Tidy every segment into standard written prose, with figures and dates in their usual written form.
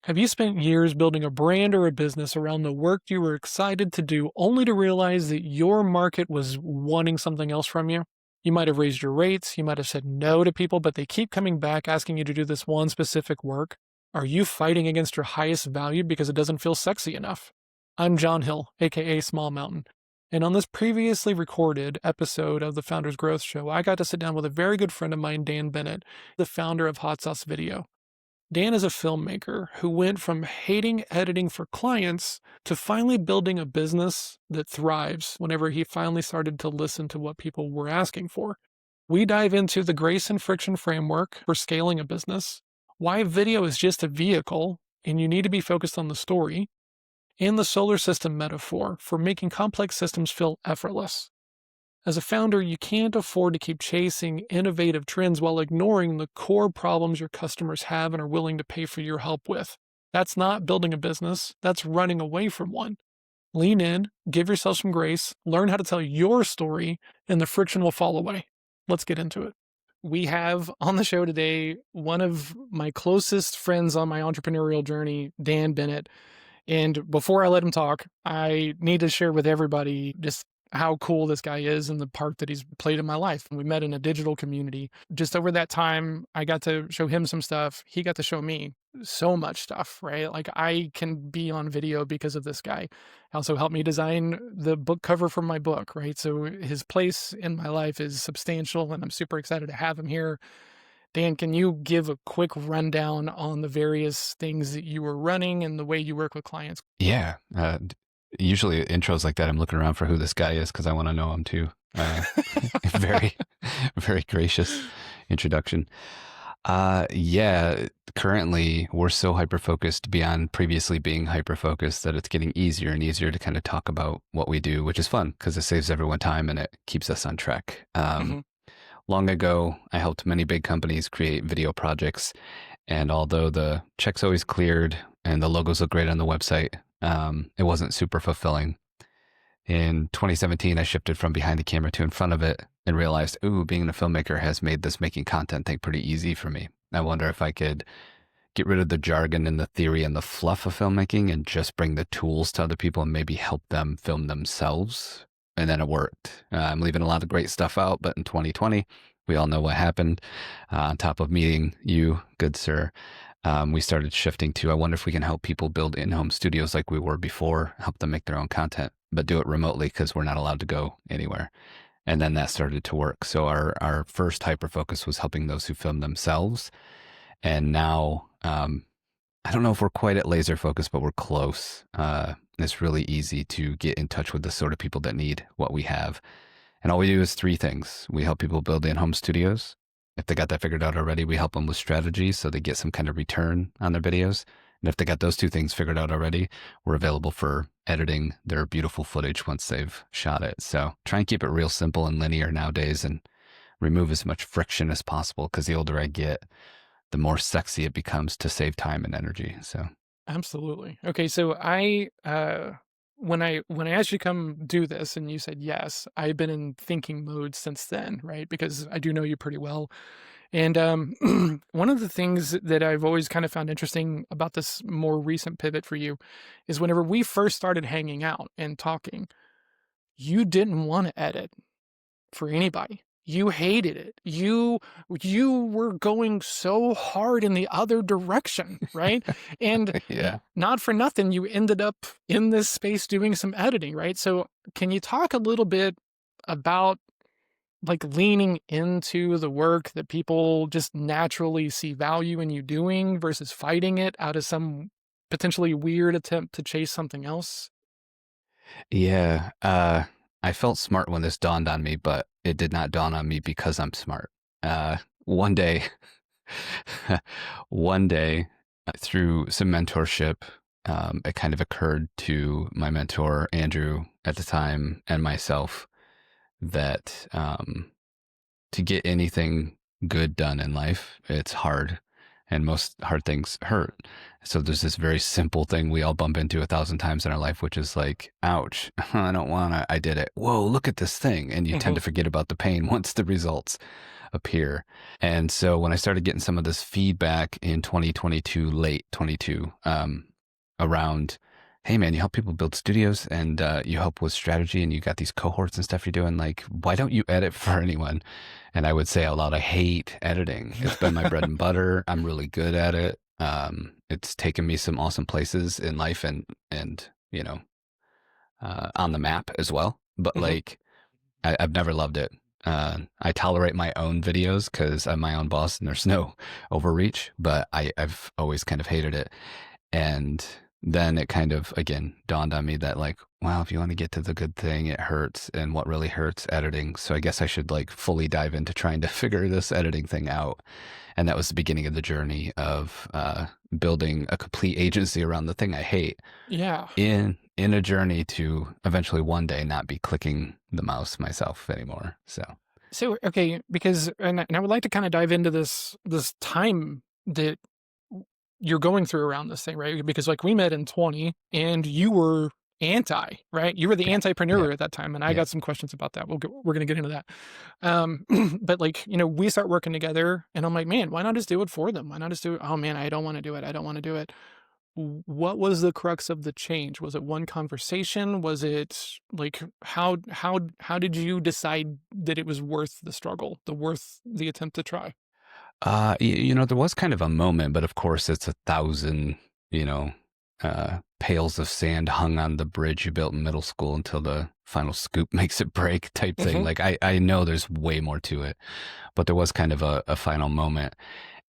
Have you spent years building a brand or a business around the work you were excited to do only to realize that your market was wanting something else from you? You might have raised your rates, you might have said no to people, but they keep coming back asking you to do this one specific work. Are you fighting against your highest value because it doesn't feel sexy enough? I'm John Hill, aka Small Mountain. And on this previously recorded episode of the Founders Growth Show, I got to sit down with a very good friend of mine, Dan Bennett, the founder of Hot Sauce Video. Dan is a filmmaker who went from hating editing for clients to finally building a business that thrives whenever he finally started to listen to what people were asking for. We dive into the grace and friction framework for scaling a business, why video is just a vehicle and you need to be focused on the story, and the solar system metaphor for making complex systems feel effortless. As a founder, you can't afford to keep chasing innovative trends while ignoring the core problems your customers have and are willing to pay for your help with. That's not building a business, that's running away from one. Lean in, give yourself some grace, learn how to tell your story, and the friction will fall away. Let's get into it. We have on the show today one of my closest friends on my entrepreneurial journey, Dan Bennett. And before I let him talk, I need to share with everybody just how cool this guy is and the part that he's played in my life. We met in a digital community. Just over that time, I got to show him some stuff. He got to show me so much stuff, right? Like I can be on video because of this guy. Also helped me design the book cover for my book, right? So his place in my life is substantial and I'm super excited to have him here. Dan, can you give a quick rundown on the various things that you were running and the way you work with clients? Yeah. Usually intros like that, I'm looking around for who this guy is because I want to know him too. Very, very gracious introduction. Yeah, currently we're so hyper-focused beyond previously being hyper-focused that it's getting easier and easier to kind of talk about what we do, which is fun because it saves everyone time and it keeps us on track. Long ago, I helped many big companies create video projects. And although the checks always cleared and the logos look great on the website, it wasn't super fulfilling. In 2017, I shifted from behind the camera to in front of it and realized, ooh, being a filmmaker has made this making content thing pretty easy for me. I wonder if I could get rid of the jargon and the theory and the fluff of filmmaking and just bring the tools to other people and maybe help them film themselves. And then it worked. I'm leaving a lot of great stuff out, but in 2020, we all know what happened. On top of meeting you, good sir, we started shifting to, I wonder if we can help people build in-home studios like we were before, help them make their own content, but do it remotely because we're not allowed to go anywhere. And then that started to work. So our first hyper-focus was helping those who film themselves. And now, I don't know if we're quite at laser focus, but we're close. It's really easy to get in touch with the sort of people that need what we have. And all we do is three things. We help people build in-home studios. If they got that figured out already, we help them with strategies so they get some kind of return on their videos. And if they got those two things figured out already, we're available for editing their beautiful footage once they've shot it. So try and keep it real simple and linear nowadays and remove as much friction as possible because the older I get, the more sexy it becomes to save time and energy. So Absolutely. Okay, so when I asked you to come do this and you said yes, I've been in thinking mode since then, right? Because I do know you pretty well. And one of the things that I've always kind of found interesting about this more recent pivot for you is whenever we first started hanging out and talking, you didn't want to edit for anybody. You hated it. You were going so hard in the other direction, right? And yeah. not for nothing, you ended up in this space doing some editing, right? So can you talk a little bit about like leaning into the work that people just naturally see value in you doing versus fighting it out of some potentially weird attempt to chase something else? Yeah. I felt smart when this dawned on me, but it did not dawn on me because I'm smart. One day, one day through some mentorship, it kind of occurred to my mentor, Andrew, at the time, and myself that to get anything good done in life, it's hard. And most hard things hurt. So there's this very simple thing we all bump into 1,000 times in our life, which is like, ouch, I don't want to, I did it. Whoa, look at this thing. And you tend to forget about the pain once the results appear. And so when I started getting some of this feedback in 2022, late 22, around, hey man, you help people build studios and you help with strategy and you got these cohorts and stuff you're doing. Like, why don't you edit for anyone? And I would say out loud, I hate editing. It's been my bread and butter. I'm really good at it. It's taken me some awesome places in life and you know, on the map as well. But Hmm. like, I've never loved it. I tolerate my own videos because I'm my own boss and there's no overreach, but I've always kind of hated it. And then it kind of, again, dawned on me that, like, wow, if you want to get to the good thing, it hurts. And what really hurts, editing. So I guess I should like fully dive into trying to figure this editing thing out. And that was the beginning of the journey of building a complete agency around the thing I hate Yeah. in a journey to eventually one day not be clicking the mouse myself anymore. So So okay, because and I would like to kind of dive into this time that you're going through around this thing, right? Because like we met in 20 and you were anti, right? You were the yeah, yeah, antipreneur at that time. And I yeah. got some questions about that. We're going to get into that. But like, we start working together and I'm like, man, why not just do it for them? Why not just do it? Oh man, I don't want to do it. I don't want to do it. What was the crux of the change? Was it one conversation? Was it like, how did you decide that it was worth the struggle, worth the attempt to try? You know, there was kind of a moment, but of course, it's 1,000, you know, pails of sand hung on the bridge you built in middle school until the final scoop makes it break type thing. Hmm. Like, I know there's way more to it, but there was kind of a final moment.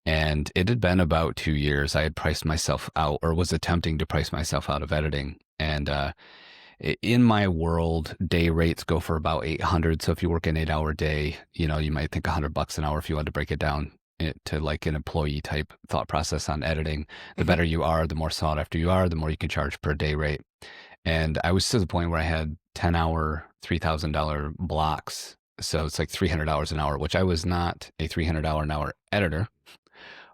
And it had been about 2 years. I had priced myself out or was attempting to price myself out of editing. And in my world, day rates go for about 800. So if you work an 8 hour day, you know, you might think $100 an hour if you had to break it down to like an employee type thought process on editing. The Hmm. better you are, the more sought after you are, the more you can charge per day rate. And I was to the point where I had 10 hour, $3,000 blocks. So it's like $300 an hour, which I was not a $300 an hour editor,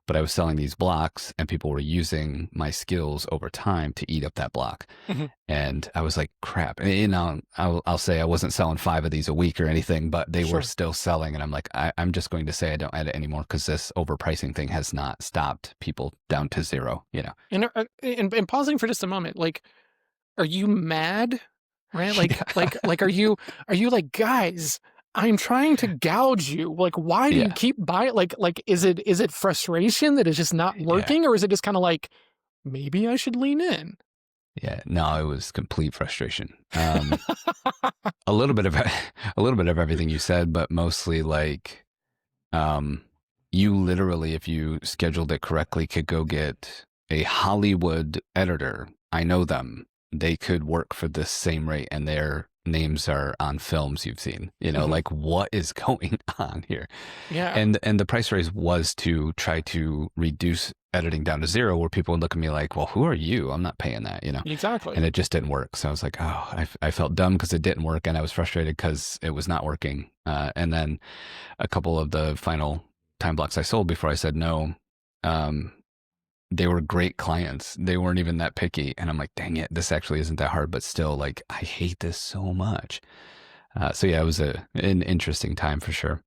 but I was selling these blocks and people were using my skills over time to eat up that block. Hmm. And I was like, crap. And, you know, I'll say I wasn't selling 5 of these a week or anything, but they were Sure. still selling. And I'm like, I'm just going to say I don't edit anymore because this overpricing thing has not stopped people down to zero, you know? And pausing for just a moment, like, are you mad? Right? Yeah. Are you like, guys, I'm trying to gouge you. Like, why do you Yeah. keep buying? Like, is it frustration that is just not Yeah. working? Or is it just kind of like, maybe I should lean in? Yeah. No, it was complete frustration. A little bit of, a little bit of everything you said, but mostly like, Um, you literally, if you scheduled it correctly, could go get a Hollywood editor. I know them. They could work for the same rate and their names are on films you've seen. You know, Mhm. like what is going on here? Yeah, And the price raise was to try to reduce editing down to zero where people would look at me like, well, who are you? I'm not paying that, you know? exactly. And it just didn't work. So I was like, oh, I felt dumb because it didn't work. And I was frustrated because it was not working. And then a couple of the final time blocks I sold before I said no, um, they were great clients. They weren't even that picky. And I'm like, dang it, this actually isn't that hard, but still, like, I hate this so much. So yeah, it was an interesting time for sure.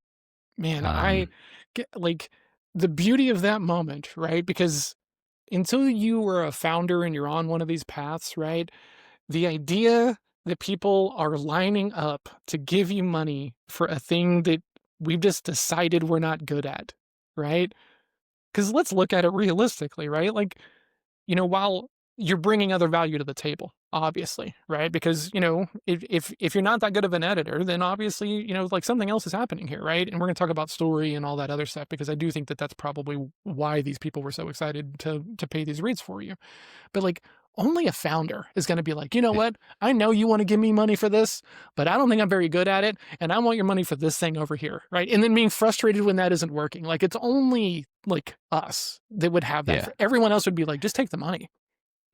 Man, I Um, get like the beauty of that moment, right? Because until you were a founder and you're on one of these paths, right? The idea that people are lining up to give you money for a thing that we've just decided we're not good at, right? Because let's look at it realistically, right? Like, while you're bringing other value to the table, obviously, right? Because, if you're not that good of an editor, then obviously, like something else is happening here, right? And we're going to talk about story and all that other stuff because I do think that that's probably why these people were so excited to pay these rates for you. But like only a founder is going to be like, you know yeah, what? I know you want to give me money for this, but I don't think I'm very good at it. And I want your money for this thing over here. Right. And then being frustrated when that isn't working. Like it's only like us that would have that. yeah, For everyone else would be like, just take the money,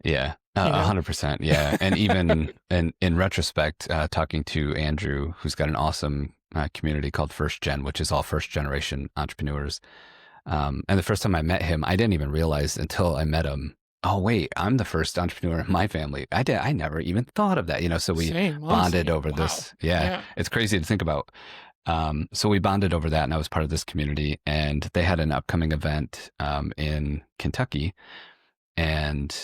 yeah, you know? 100%. Yeah. And even in retrospect, talking to Andrew, who's got an awesome community called First Gen, which is all first generation entrepreneurs. And the first time I met him, I didn't even realize until I met him. Oh wait, I'm the first entrepreneur in my family. I never even thought of that. You know, so we Same, bonded honestly. over Wow. this. Yeah, Yeah. it's crazy to think about. So we bonded over that, and I was part of this community. And they had an upcoming event in Kentucky, and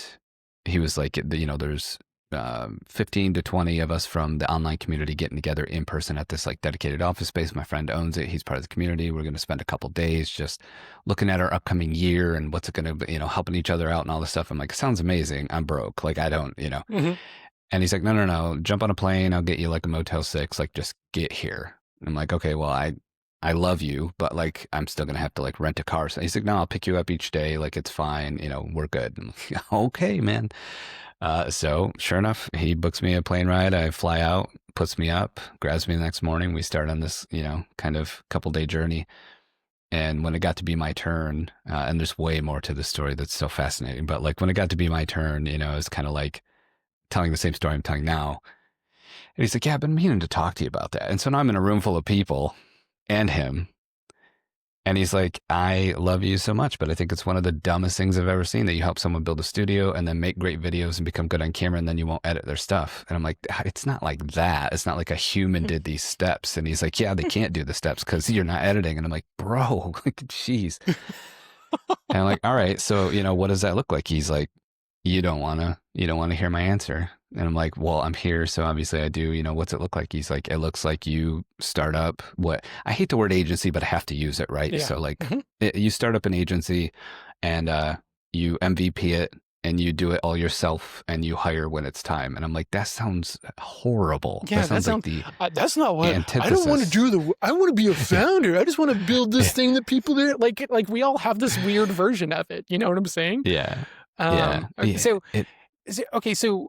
he was like, there's 15 to 20 of us from the online community getting together in person at this like dedicated office space. My friend owns it. He's part of the community. We're going to spend a couple days just looking at our upcoming year and what's it going to be, helping each other out and all this stuff. I'm like, sounds amazing. I'm broke. Like, I don't. Hmm. And he's like, no, no, no, jump on a plane. I'll get you like a Motel 6. Like, just get here. And I'm like, okay, well, I love you, but like, I'm still going to have to like rent a car. So he's like, no, I'll pick you up each day. Like, it's fine. We're good. I'm like, okay, man. So sure enough, he books me a plane ride. I fly out, puts me up, grabs me the next morning. We start on this, kind of couple-day journey. And when it got to be my turn, and there's way more to the story that's so fascinating, but like when it got to be my turn, it was kind of like telling the same story I'm telling now. And he's like, yeah, I've been meaning to talk to you about that. And so now I'm in a room full of people and him. And he's like, I love you so much, but I think it's one of the dumbest things I've ever seen that you help someone build a studio and then make great videos and become good on camera and then you won't edit their stuff. And I'm like, it's not like that. It's not like a human did these steps. And he's like, yeah, they can't do the steps because you're not editing. And I'm like, bro, like, jeez. And I'm like, all right, so, what does that look like? He's like, you don't want to hear my answer. And I'm like, well, I'm here. So obviously I do, what's it look like? He's like, it looks like you start up what I hate the word agency, but I have to use it. Right. Yeah. So like Hmm. you start up an agency and, you MVP it and you do it all yourself and you hire when it's time. And I'm like, that sounds horrible. Yeah, That sounds like the that's not what I don't want to antithesis. do. I want to be a founder. I just want to build this thing that people do. Like we all have this weird version of it. You know what I'm saying? Yeah. Yeah. Okay, Yeah. so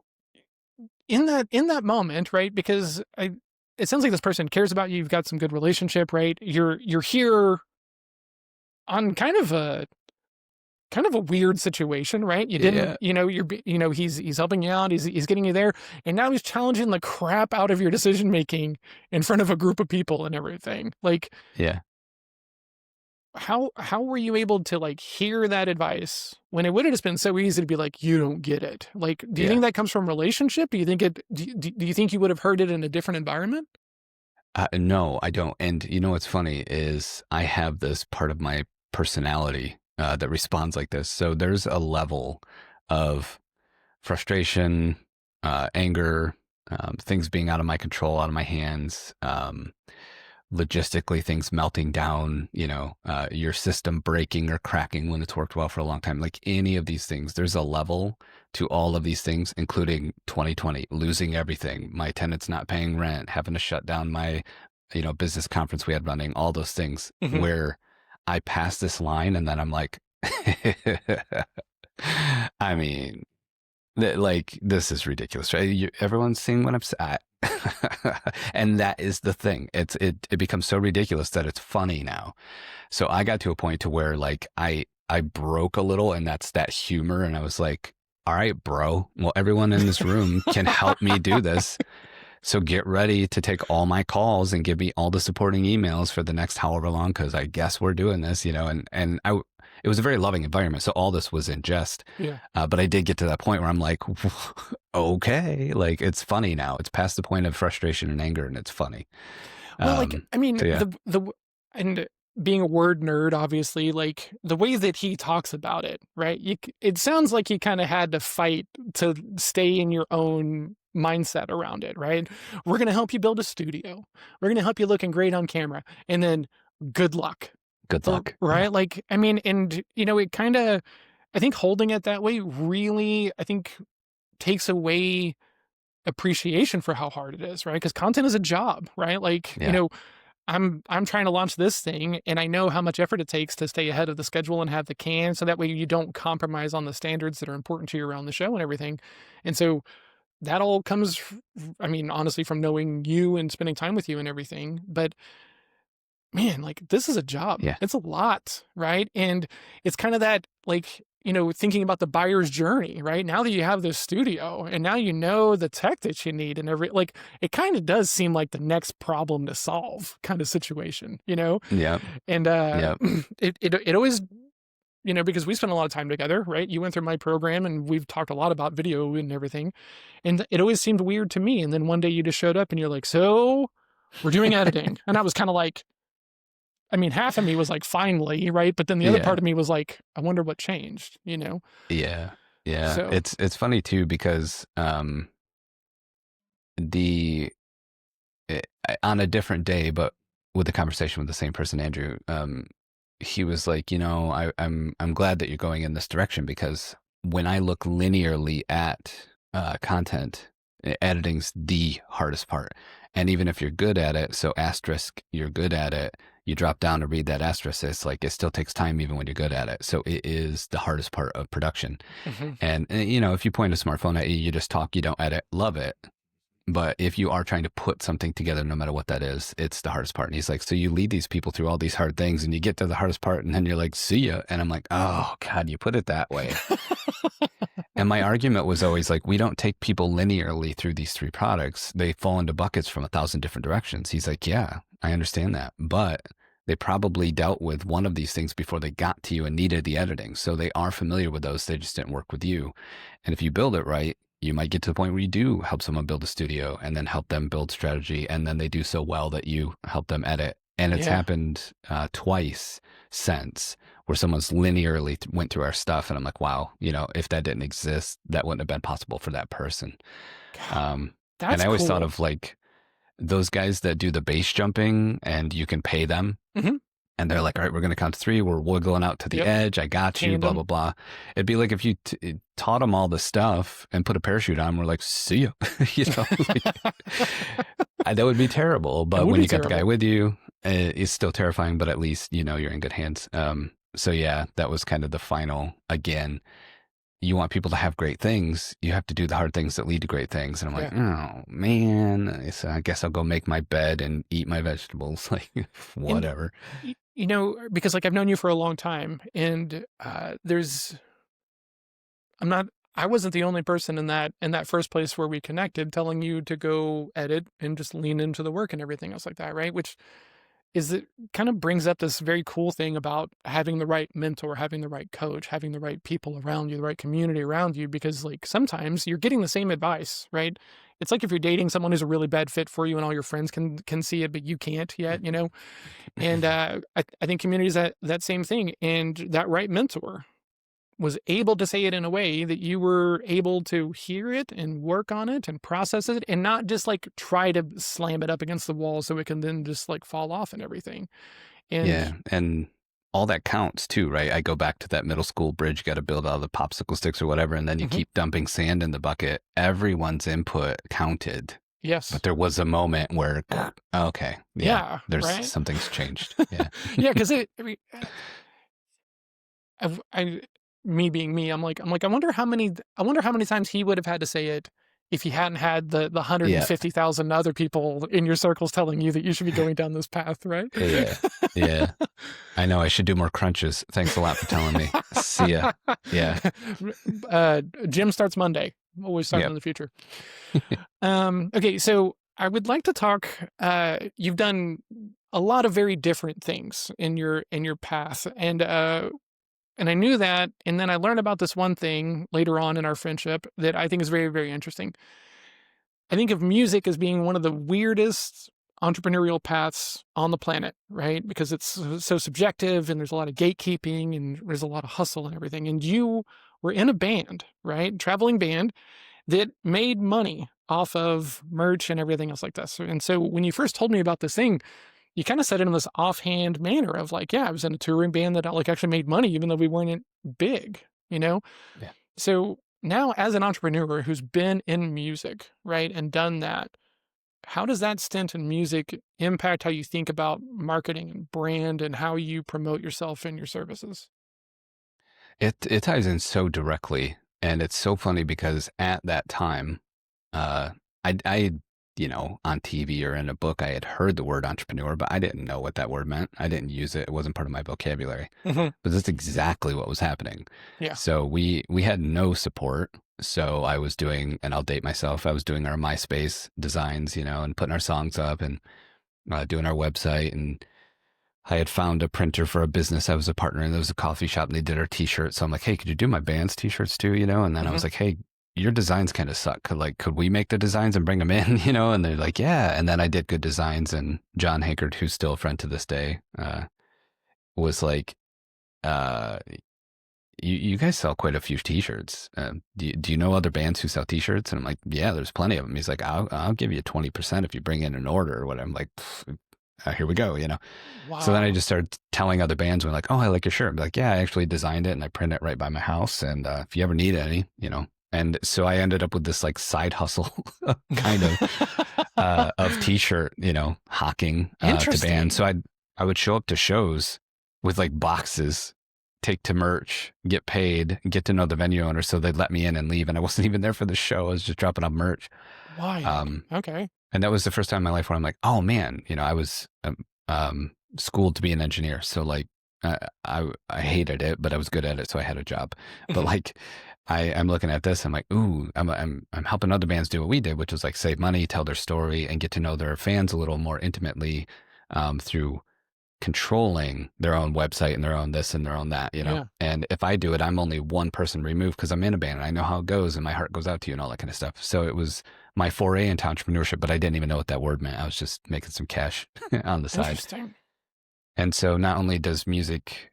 in that moment, right? Because it sounds like this person cares about you. You've got some good relationship, right? You're here on kind of a weird situation, right? You didn't, he's helping you out. He's getting you there, and now he's challenging the crap out of your decision making in front of a group of people and everything. Like, Yeah. how were you able to like hear that advice when it would have just been so easy to be like, you don't get it? Like, do you think that comes from relationship? Do you think do you think you would have heard it in a different environment? No, I don't. And what's funny is I have this part of my personality that responds like this. So there's a level of frustration, anger, things being out of my control, out of my hands, logistically things melting down, your system breaking or cracking when it's worked well for a long time. Like any of these things, there's a level to all of these things, including 2020, losing everything, my tenants not paying rent, having to shut down my, business conference we had running, all those things Hmm. where I pass this line and then I'm like, I mean, like this is ridiculous, right? Everyone's seeing what I'm saying. And that is the thing. It becomes so ridiculous that it's funny now. So I got to a point to where like I broke a little, and that's that humor. And I was like, all right, bro. Well, everyone in this room can help me do this. So get ready to take all my calls and give me all the supporting emails for the next however long, because I guess we're doing this, and it was a very loving environment. So all this was in jest. Yeah. But I did get to that point where I'm like, okay, like it's funny now. It's past the point of frustration and anger, and it's funny. Well, like, I mean, So yeah. and being a word nerd, obviously, like the way that he talks about it, right? It sounds like you kind of had to fight to stay in your own mindset around it, right? We're going to help you build a studio. We're going to help you looking great on camera. And then good luck. Good luck. Right? Yeah. Like, I mean, and, it kind of, I think holding it that way really, I think, takes away appreciation for how hard it is, right? Because content is a job, right? Like, Yeah. I'm trying to launch this thing, and I know how much effort it takes to stay ahead of the schedule and have the can, so that way you don't compromise on the standards that are important to you around the show and everything. And so that all comes, I mean, honestly, from knowing you and spending time with you and everything. But man, like this is a job. Yeah. It's a lot, right? And it's kind of that, like, thinking about the buyer's journey, right? Now that you have this studio and now you know the tech that you need and like, it kind of does seem like the next problem to solve kind of situation, Yeah. And Yeah. it always, because we spent a lot of time together, right? You went through my program and we've talked a lot about video and everything. And it always seemed weird to me. And then one day you just showed up and you're like, so We're doing editing. And I was kind of like, I mean, half of me was like, finally, right? But then the other Yeah. part of me was like, I wonder what changed, you know? Yeah. Yeah. So, It's funny too because the on a different day, but with a conversation with the same person, Andrew, he was like, I'm glad that you're going in this direction because when I look linearly at content, editing's the hardest part. And even if you're good at it, so asterisk, you're good at it, you drop down to read that asterisk, it's like it still takes time even when you're good at it. So it is the hardest part of production. mhm. And if you point a smartphone at you, you just talk, you don't edit, love it. But if you are trying to put something together, no matter what that is, it's the hardest part. And he's like, so you lead these people through all these hard things and you get to the hardest part and then you're like, see ya. And I'm like, oh God, you put it that way. And my argument was always like, we don't take people linearly through these three products. They fall into buckets from 1,000 different directions. He's like, yeah, I understand that. But they probably dealt with one of these things before they got to you and needed the editing. So they are familiar with those. They just didn't work with you. And if you build it right, you might get to the point where you do help someone build a studio and then help them build strategy. And then they do so well that you help them edit. And it's Yeah. happened twice since where someone's linearly went through our stuff. And I'm like, wow, if that didn't exist, that wouldn't have been possible for that person. God, And that's I always thought cool. of like those guys that do the base jumping and you can pay them. Hmm. And they're like, all right, we're going to count to three. We're wiggling out to the Yep. edge. I got you, blah, Tandem. blah, blah. It'd be like if you taught them all the stuff and put a parachute on, we're like, see ya. Like, that would be terrible. That But would when be you got the guy terrible. with you, it's still terrifying, but at least, you're in good hands. So yeah, that was kind of the final, again, you want people to have great things, you have to do the hard things that lead to great things. And I'm like, Yeah. oh man, so I guess I'll go make my bed and eat my vegetables. Like, And, whatever. because like I've known you for a long time and I'm not, I wasn't the only person in that first place where we connected telling you to go edit and just lean into the work and everything else like that. Right. Which is it kind of brings up this very cool thing about having the right mentor, having the right coach, having the right people around you, the right community around you, because like sometimes you're getting the same advice, right? It's like if you're dating someone who's a really bad fit for you and all your friends can see it, but you can't yet. And I think community is that same thing. And that right mentor was able to say it in a way that you were able to hear it and work on it and process it and not just like try to slam it up against the wall so it can then just like fall off and everything. And Yeah, and all that counts too, right? I go back to that middle school bridge you got to build out of the popsicle sticks or whatever, and then you mhm, keep dumping sand in the bucket. Everyone's input counted, but yes, there was a moment where, okay, yeah, yeah, there's right, something's changed. Yeah, yeah, because I mean, I me being me, I wonder how many times he would have had to say it if he hadn't had the yeah, 150,000 other people in your circles telling you that you should be going down this path, right? yeah, yeah. I know I should do more crunches. Thanks a lot for telling me. See ya. Yeah, Gym starts Monday. Always starting yep. in the future. Okay, so I would like to talk. You've done a lot of very different things in your path, and I knew that, and then I learned about this one thing later on in our friendship that I think is very, very interesting. I think of music as being one of the weirdest entrepreneurial paths on the planet, right? Because it's so subjective and there's a lot of gatekeeping and there's a lot of hustle and everything. And you were in a band, right? Traveling band that made money off of merch and everything else like this. And so when you first told me about this thing, you kind of said it in this offhand manner of like, yeah, I was in a touring band that like actually made money, even though we weren't big. Yeah. So now as an entrepreneur who's been in music, right, and done that, how does that stint in music impact how you think about marketing and brand and how you promote yourself and your services? It ties in so directly, and it's so funny because at that time, uh, I on TV or in a book, I had heard the word entrepreneur, but I didn't know what that word meant. I didn't use it. It wasn't part of my vocabulary. Hmm. But that's exactly what was happening. Yeah. So we had no support. So I was doing, and I'll date myself. I was doing our MySpace designs, and putting our songs up and doing our website and I had found a printer for a business I was a partner in. There was a coffee shop and they did our t-shirts. So I'm like, hey, could you do my band's t-shirts too? And then I Hmm. was like, hey, your designs kind of suck. Could we make the designs and bring them in, And they're like, yeah. And then I did good designs. And John Hankard, who's still a friend to this day, was like, uh, you guys sell quite a few t-shirts. Do you know other bands who sell t-shirts? And I'm like, yeah, there's plenty of them. He's like, I'll give you 20% if you bring in an order or whatever. I'm like, here we go, So then I Wow. just started telling other bands, when like, oh, I like your shirt. I'm like, yeah, I actually designed it and I print it right by my house. And if you ever need any, And so I ended up with this like side hustle kind of t-shirt, hawking to bands. Interesting. So I would show up to shows with like boxes, take to merch, get paid, get to know the venue owner, so they'd let me in and leave. And I wasn't even there for the show. I was just dropping off merch. Wild. Um, Okay. and that was the first time in my life where I'm like, oh man, I was schooled to be an engineer, so like I hated it, but I was good at it, so I had a job. But Mhm. like I'm looking at this, I'm like, ooh, I'm helping other bands do what we did, which was like save money, tell their story, and get to know their fans a little more intimately through controlling their own website and their own this and their own that. Yeah. And if I do it, I'm only one person removed because I'm in a band and I know how it goes and my heart goes out to you and all that kind of stuff. So it was my foray into entrepreneurship, but I didn't even know what that word meant. I was just making some cash on the side. Interesting. And so not only does music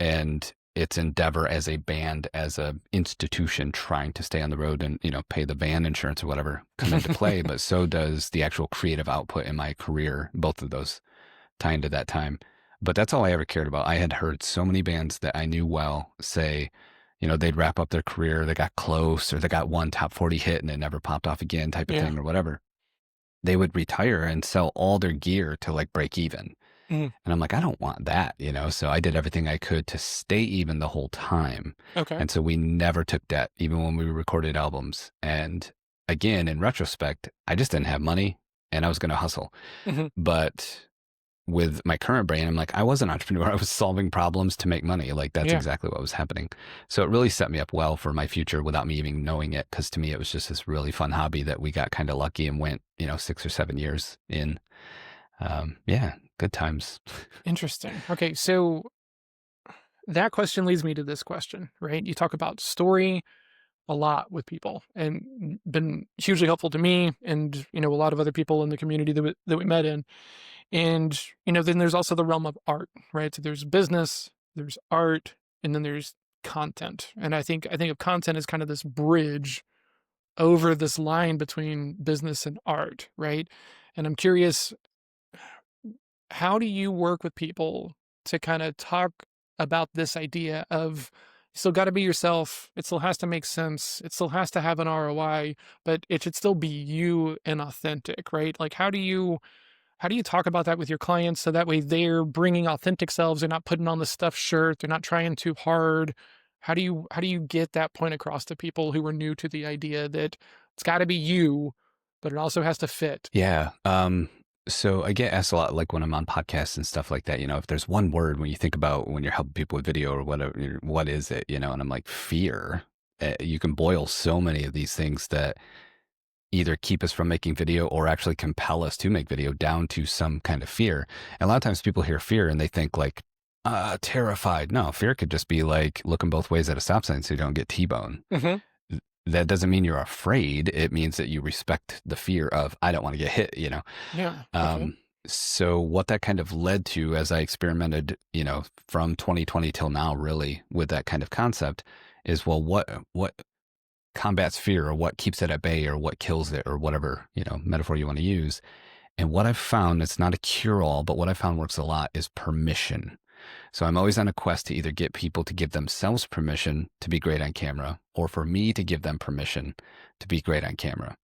and its endeavor as a band, as a institution trying to stay on the road and, pay the van insurance or whatever come into play, but so does the actual creative output in my career, both of those tie into that time. But that's all I ever cared about. I had heard so many bands that I knew well say, they'd wrap up their career, they got close, or they got one top 40 hit and it never popped off again type of Yeah. thing or whatever. They would retire and sell all their gear to like break even. Mm. And I'm like, I don't want that. So I did everything I could to stay even the whole time. Okay. And so we never took debt, even when we recorded albums. And again, in retrospect, I just didn't have money and I was going to hustle. Mhm. But with my current brain, I'm like, I was an entrepreneur. I was solving problems to make money. Like that's Yeah. exactly what was happening. So it really set me up well for my future without me even knowing it. Cause to me, it was just this really fun hobby that we got kind of lucky and went, 6 or 7 years in. Yeah, good times. Interesting. Okay. So that question leads me to this question, right? You talk about story a lot with people and been hugely helpful to me and, a lot of other people in the community that we met in. And, then there's also the realm of art, right? So there's business, there's art, and then there's content. And I think of content as kind of this bridge over this line between business and art, right? And I'm curious, how do you work with people to kind of talk about this idea of you still got to be yourself, it still has to make sense, it still has to have an ROI, but it should still be you and authentic, right? Like how do you talk about that with your clients so that way they're bringing authentic selves, they're not putting on the stuffed shirt, they're not trying too hard? How do you get that point across to people who are new to the idea that it's got to be you, but it also has to fit? Yeah. So I get asked a lot, like when I'm on podcasts and stuff like that, if there's one word when you think about when you're helping people with video or whatever, what is it, And I'm like, fear. You can boil so many of these things that either keep us from making video or actually compel us to make video down to some kind of fear. And a lot of times people hear fear and they think like, terrified. No, fear could just be like looking both ways at a stop sign so you don't get T-bone. Hmm. That doesn't mean you're afraid. It means that you respect the fear of, I don't want to get hit. Yeah. Okay. Um, so what that kind of led to as I experimented, from 2020 till now, really with that kind of concept is, well, what combats fear or what keeps it at bay or what kills it or whatever, metaphor you want to use. And what I've found, it's not a cure all, but what I found works a lot is permission. So I'm always on a quest to either get people to give themselves permission to be great on camera or for me to give them permission to be great on camera.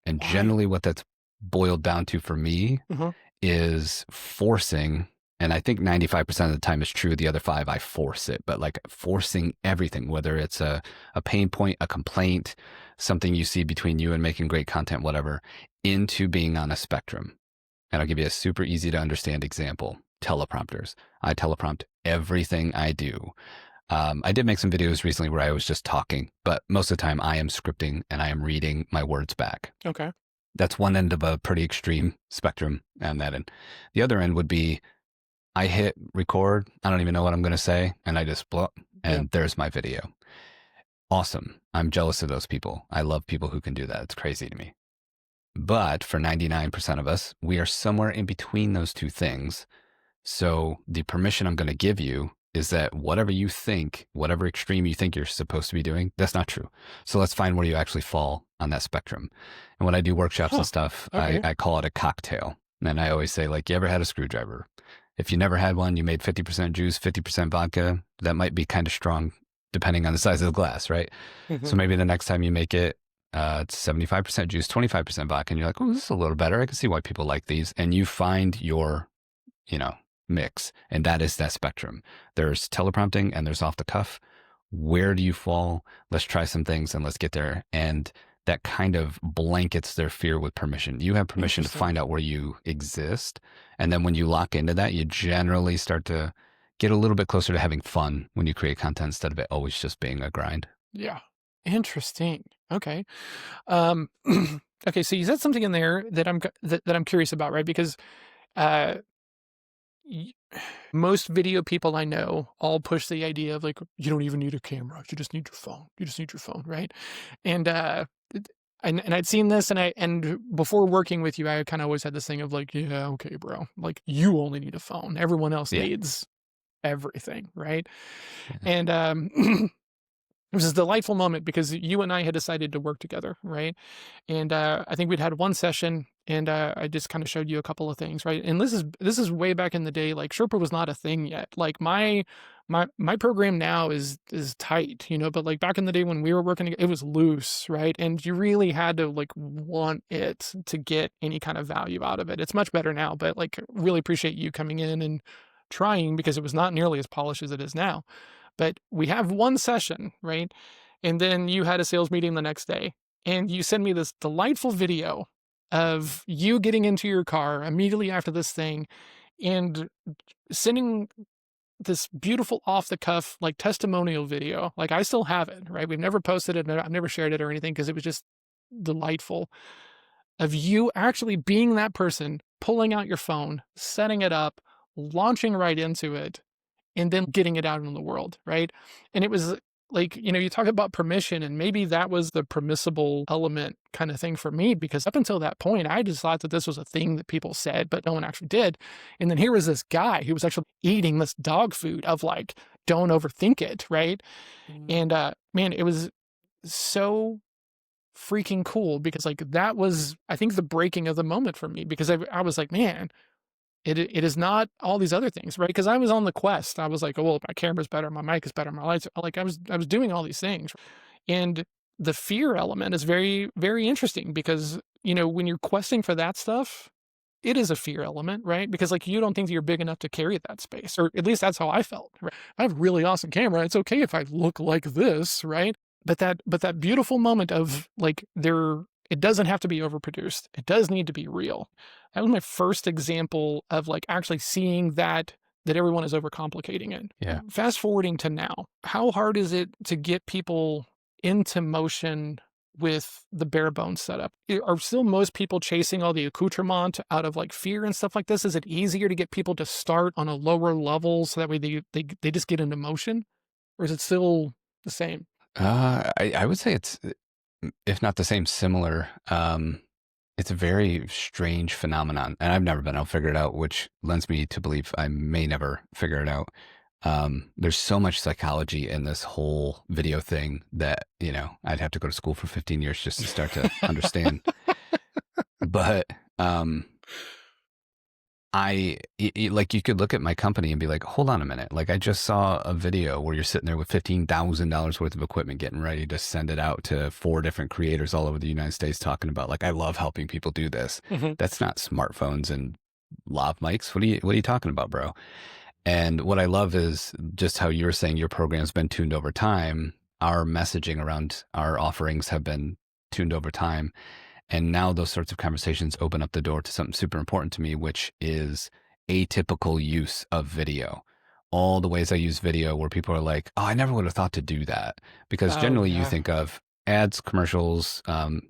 And generally Wild. what that's boiled down to for me Hmm. is forcing, and I think 95% of the time is true. The other five, I force it, but like forcing everything, whether it's a pain point, a complaint, something you see between you and making great content, whatever, into being on a spectrum. And I'll give you a super easy to understand example. Teleprompters. I teleprompt everything I do. I did make some videos recently where I was just talking, but most of the time I am scripting and I am reading my words back. Okay. That's one end of a pretty extreme spectrum on that end. The other end would be I hit record, I don't even know what I'm going to say, and I just blow up, Yeah. and there's my video. Awesome. I'm jealous of those people. I love people who can do that. It's crazy to me. But for 99% of us, we are somewhere in between those two things. So the permission I'm going to give you is that whatever you think, whatever extreme you think you're supposed to be doing, that's not true. So let's find where you actually fall on that spectrum. And when I do workshops and Huh. stuff, Okay. I call it a cocktail. And I always say, like, you ever had a screwdriver? If you never had one, you made 50% juice, 50% vodka. That might be kind of strong depending on the size of the glass, right? So Hmm. maybe the next time you make it, it's 75% juice, 25% vodka. And you're like, oh, this is a little better. I can see why people like these. And you find your, you know, mix. And that is that spectrum. There's teleprompting and there's off the cuff. Where do you fall? Let's try some things and let's get there. And that kind of blankets their fear with permission. You have permission to Interesting. find out where you exist. And then when you lock into that, you generally start to get a little bit closer to having fun when you create content instead of it always just being a grind. Yeah. Interesting. Okay. Um, okay. So you said something in there that that I'm curious about, right? Because uh, y- most video people I know all push the idea of like you don't even need a camera, you just need your phone. You just need your phone, right? And and I'd seen this, and before working with you, I kind of always had this thing of like, yeah, okay, bro, like you only need a phone. Everyone else Yeah. needs everything, right? Yeah. And it was a delightful moment because you and I had decided to work together, right? And I think we'd had one session, and I just kind of showed you a couple of things, right? And this is way back in the day. Like Sherpa was not a thing yet. Like my program now is tight, you know. But like back in the day when we were working, it was loose, right? And you really had to like want it to get any kind of value out of it. It's much better now, but like really appreciate you coming in and trying because it was not nearly as polished as it is now. But we have one session, right? And then you had a sales meeting the next day, and you send me this delightful video of you getting into your car immediately after this thing and sending this beautiful off the cuff like testimonial video. Like I still have it, right? We've never posted it, I've never shared it or anything because it was just delightful of you actually being that person, pulling out your phone, setting it up, launching right into it, and then getting it out in the world, right? And it was like, you know, you talk about permission, and maybe that was the permissible element kind of thing for me, because up until that point, I just thought that this was a thing that people said, but no one actually did. And then here was this guy who was actually eating this dog food of like, don't overthink it, right? And man, it was so freaking cool because like that was, I think, the breaking of the moment for me because I was like, man, it is not all these other things, right? Because I was on the quest. I was like, oh, well, my camera's better, my mic is better, my lights. Like I was doing all these things, and the fear element is very very interesting because you know when you're questing for that stuff, it is a fear element, right? Because like you don't think that you're big enough to carry that space, or at least that's how I felt. Right? I have a really awesome camera. It's okay if I look like this, right? But that beautiful moment of like there, it doesn't have to be overproduced. It does need to be real. That was my first example of like actually seeing that everyone is overcomplicating it. Yeah. Fast forwarding to now, how hard is it to get people into motion with the bare bones setup? Are still most people chasing all the accoutrement out of like fear and stuff like this? Is it easier to get people to start on a lower level so that way they just get into motion? Or is it still the same? I would say it's, if not the same, similar. It's a very strange phenomenon, and I've never been able to figure it out, which lends me to believe I may never figure it out. There's so much psychology in this whole video thing that, you know, I'd have to go to school for 15 years just to start to understand. But like you could look at my company and be like, hold on a minute. Like I just saw a video where you're sitting there with $15,000 worth of equipment getting ready to send it out to 4 different creators all over the United States talking about like, I love helping people do this. Mhm. That's not smartphones and lav mics. What are you talking about, bro? And what I love is just how you were saying your program's been tuned over time. Our messaging around our offerings have been tuned over time. And now those sorts of conversations open up the door to something super important to me, which is atypical use of video. All the ways I use video where people are like, oh, I never would have thought to do that. Because Oh generally you yeah. think of ads, commercials,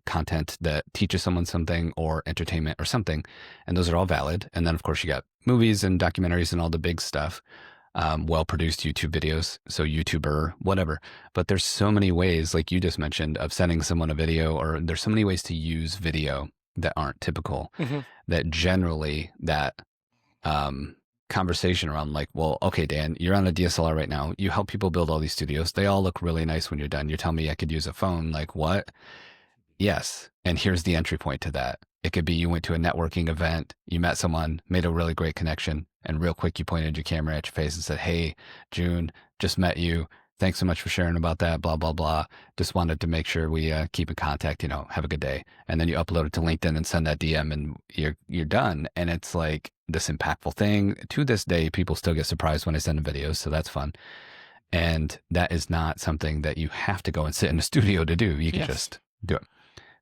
content that teaches someone something or entertainment or something. And those are all valid. And then, of course, you got movies and documentaries and all the big stuff. well-produced YouTube videos. So YouTuber, whatever. But there's so many ways, like you just mentioned, of sending someone a video, or there's so many ways to use video that aren't typical, Mhm. that generally that um, conversation around like, well, okay, Dan, you're on a DSLR right now. You help people build all these studios. They all look really nice when you're done. You're telling me I could use a phone. Like what? Yes. And here's the entry point to that. It could be you went to a networking event, you met someone, made a really great connection, and real quick you pointed your camera at your face and said, hey, June, just met you. Thanks so much for sharing about that, blah, blah, blah. Just wanted to make sure we keep in contact, have a good day. And then you upload it to LinkedIn and send that DM and you're done. And it's like this impactful thing. To this day, people still get surprised when I send them videos, so that's fun. And that is not something that you have to go and sit in a studio to do. You can Yes. just do it.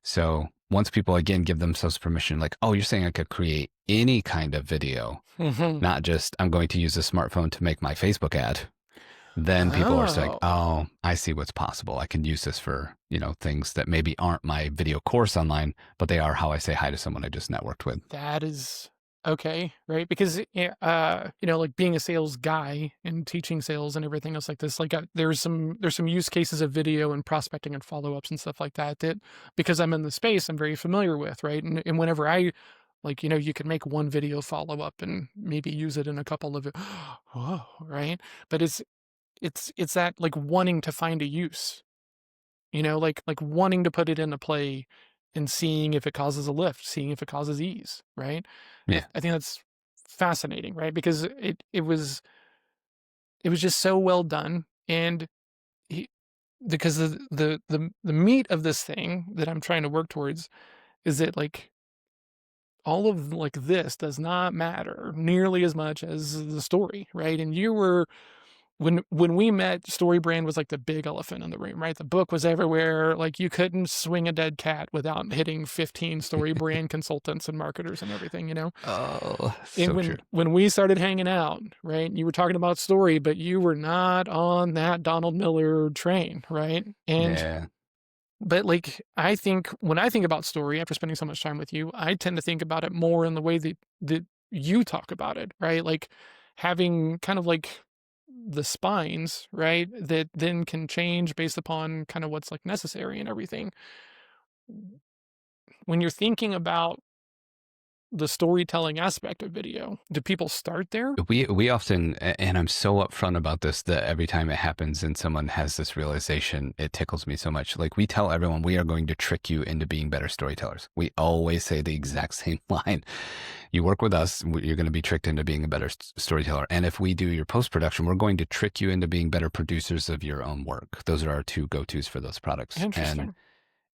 So once people again give themselves permission, like, oh, you're saying I could create any kind of video, Mhm. not just I'm going to use a smartphone to make my Facebook ad. Then people are like, Oh, oh, I see what's possible. I can use this for, things that maybe aren't my video course online, but they are how I say hi to someone I just networked with. that is okay, right? Because like being a sales guy and teaching sales and everything else like this, like there's some use cases of video and prospecting and follow-ups and stuff like that that because I'm in the space, I'm very familiar with, right? And whenever I like, you can make one video follow-up and maybe use it in a couple of it. Whoa, right? But it's that like wanting to find a use, like wanting to put it into play and seeing if it causes a lift, seeing if it causes ease, right? Yeah. I think that's fascinating, right? Because it was just so well done, and he, because the meat of this thing that I'm trying to work towards is that like all of like this does not matter nearly as much as the story, right? And you were when we met, Story Brand was like the big elephant in the room, right? The book was everywhere. Like you couldn't swing a dead cat without hitting 15 Story Brand consultants and marketers and everything. Oh, And so true. when we started hanging out, right? You were talking about story, but you were not on that Donald Miller train, right? And Yeah. but like I think when I think about story after spending so much time with you, I tend to think about it more in the way that you talk about it, right? Like having kind of like the spines, right? That then can change based upon kind of what's like necessary and everything. When you're thinking about the storytelling aspect of video, do people start there? We often, and I'm so upfront about this that every time it happens and someone has this realization, it tickles me so much. Like we tell everyone, we are going to trick you into being better storytellers. We always say the exact same line. You work with us, you're going to be tricked into being a better storyteller. And if we do your post-production, we're going to trick you into being better producers of your own work. Those are our two go-tos for those products. And Interesting.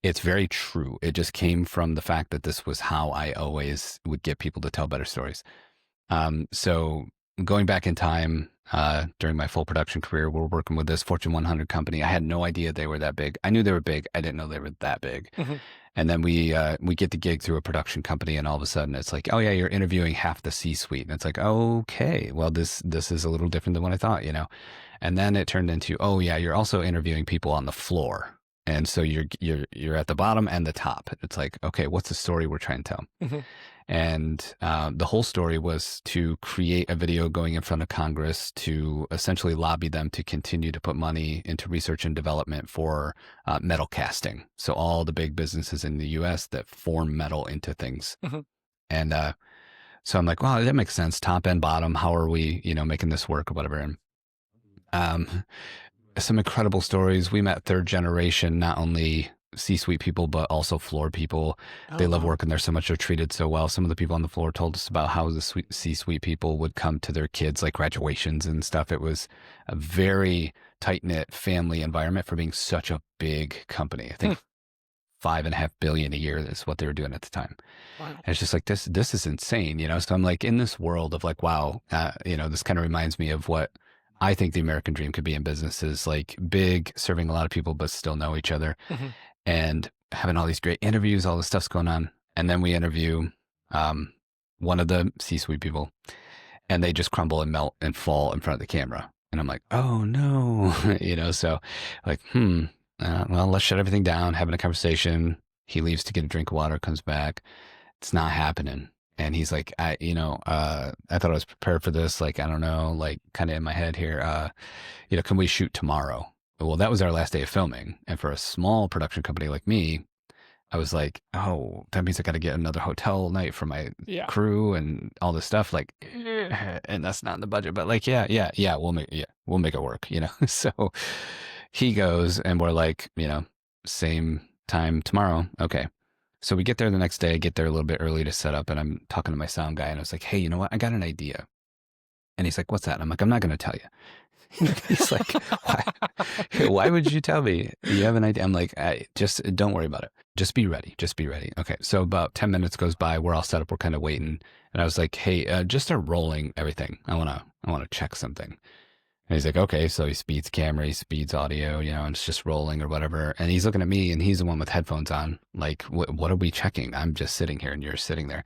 it's very true. It just came from the fact that this was how I always would get people to tell better stories. So going back in time, during my full production career, we're working with this Fortune 100 company. I had no idea they were that big. I knew they were big. I didn't know they were that big. Mhm. And then we get the gig through a production company, and all of a sudden it's like, oh yeah, you're interviewing half the C-suite, and it's like, okay, well this is a little different than what I thought. And then it turned into, oh yeah, you're also interviewing people on the floor, and so you're at the bottom and the top. It's like, okay, what's the story we're trying to tell? Mhm. And the whole story was to create a video going in front of Congress to essentially lobby them to continue to put money into research and development for metal casting. So all the big businesses in the U.S. that form metal into things. Mhm. And so I'm like, well, that makes sense. Top and bottom. How are we, making this work or whatever? And um, some incredible stories. We met third generation, not only C-suite people, but also floor people. Oh They love wow. working there so much. They're treated so well. Some of the people on the floor told us about how the C-suite people would come to their kids, like graduations and stuff. It was a very tight-knit family environment for being such a big company. I Hmm. think 5.5 billion a year is what they were doing at the time. Wow. And it's just like, this is insane. So I'm like in this world of like, wow, this kind of reminds me of what I think the American dream could be in businesses, like big, serving a lot of people, but still know each other, Mhm. and having all these great interviews, all this stuff's going on. And then we interview um, one of the C-suite people, and they just crumble and melt and fall in front of the camera. And I'm like, oh no, so like, well, let's shut everything down, having a conversation. He leaves to get a drink of water, comes back. It's not happening. And he's like, I thought I was prepared for this. Like, I don't know, like kind of in my head here, can we shoot tomorrow? Well, that was our last day of filming. And for a small production company like me, I was like, oh, that means I got to get another hotel night for my Yeah. crew and all this stuff. Like, and that's not in the budget, but like, yeah, we'll make it work, So he goes and we're like, same time tomorrow. Okay. So we get there the next day, get there a little bit early to set up. And I'm talking to my sound guy and I was like, hey, you know what? I got an idea. And he's like, what's that? And I'm like, I'm not going to tell you. He's like, why? Why would you tell me? You have an idea? I'm like, just don't worry about it. Just be ready. Just be ready. Okay. So about 10 minutes goes by. We're all set up. We're kind of waiting. And I was like, hey, just start rolling everything. I want to check something. And he's like, okay. So he speeds camera, he speeds audio, and it's just rolling or whatever. And he's looking at me and he's the one with headphones on. Like, what are we checking? I'm just sitting here and you're sitting there.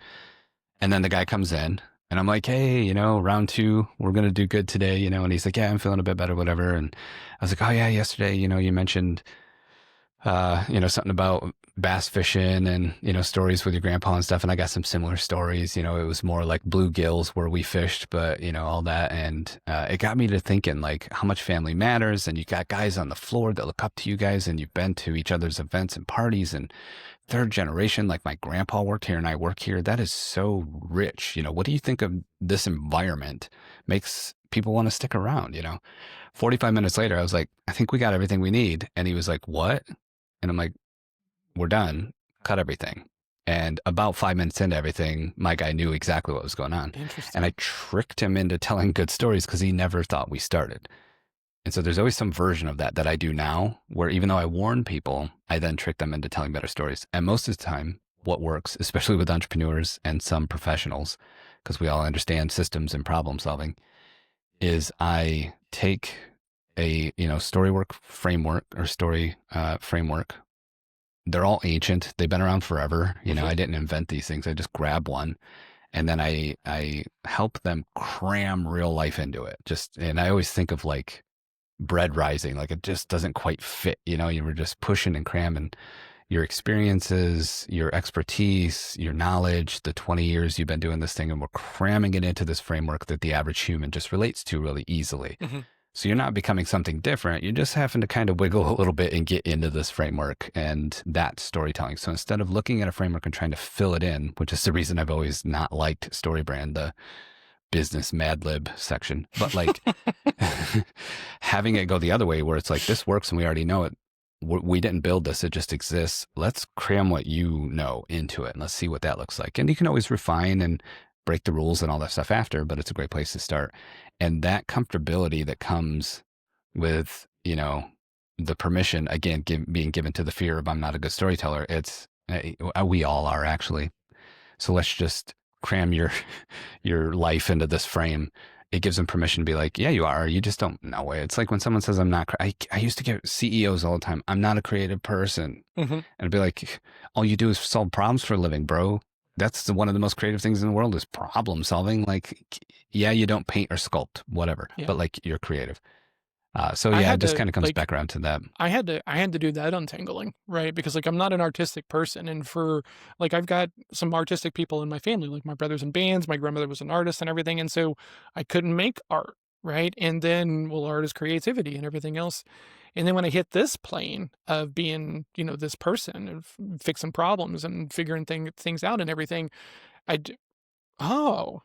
And then the guy comes in and I'm like, hey, round two, we're going to do good today, and he's like, yeah, I'm feeling a bit better, whatever. And I was like, oh yeah, yesterday, you mentioned, something about bass fishing and, stories with your grandpa and stuff. And I got some similar stories, it was more like bluegills where we fished, but, all that. And it got me to thinking like how much family matters. And you got guys on the floor that look up to you guys and you've been to each other's events and parties and third generation, like my grandpa worked here and I work here. That is so rich. What do you think of this environment makes people want to stick around? 45 minutes later, I was like, I think we got everything we need. And he was like, what? And I'm like, we're done. Cut everything. And about 5 minutes into everything, my guy knew exactly what was going on. And Interesting. I tricked him into telling good stories because he never thought we started. And so there's always some version of that I do now, where even though I warn people, I then trick them into telling better stories. And most of the time, what works, especially with entrepreneurs and some professionals, because we all understand systems and problem solving, is I take a story work framework or story framework. They're all ancient. They've been around forever. I didn't invent these things. I just grab one and then I help them cram real life into it. And I always think of like bread rising, like it just doesn't quite fit. You were just pushing and cramming your experiences, your expertise, your knowledge, the 20 years you've been doing this thing, and we're cramming it into this framework that the average human just relates to really easily. Mm-hmm. So you're not becoming something different. You're just having to kind of wiggle a little bit and get into this framework and that storytelling. So instead of looking at a framework and trying to fill it in, which is the reason I've always not liked StoryBrand, the business Mad Lib section, but like having it go the other way where it's like, this works and we already know it. We didn't build this. It just exists. Let's cram what you know into it and let's see what that looks like. And you can always refine and break the rules and all that stuff after, but it's a great place to start. And that comfortability that comes with, the permission, again, being given to the fear of I'm not a good storyteller. We all are actually. So let's just cram your life into this frame. It gives them permission to be like, yeah, you are. You just don't know it. It's like when someone says, I'm not, I used to get CEOs all the time. I'm not a creative person. Mm-hmm. And I'd be like, all you do is solve problems for a living, bro. That's one of the most creative things in the world is problem solving. Like, yeah, you don't paint or sculpt, whatever, Yeah. but like you're creative. So I yeah, it had just to kind of comes like back around to that. I had to do that untangling, right? Because like I'm not an artistic person, and for like I've got some artistic people in my family, like my brother's in bands, my grandmother was an artist and everything, and so I couldn't make art, right? And then well, art is creativity and everything else. And then when I hit this plane of being, this person of fixing problems and figuring things out and everything, I d- oh,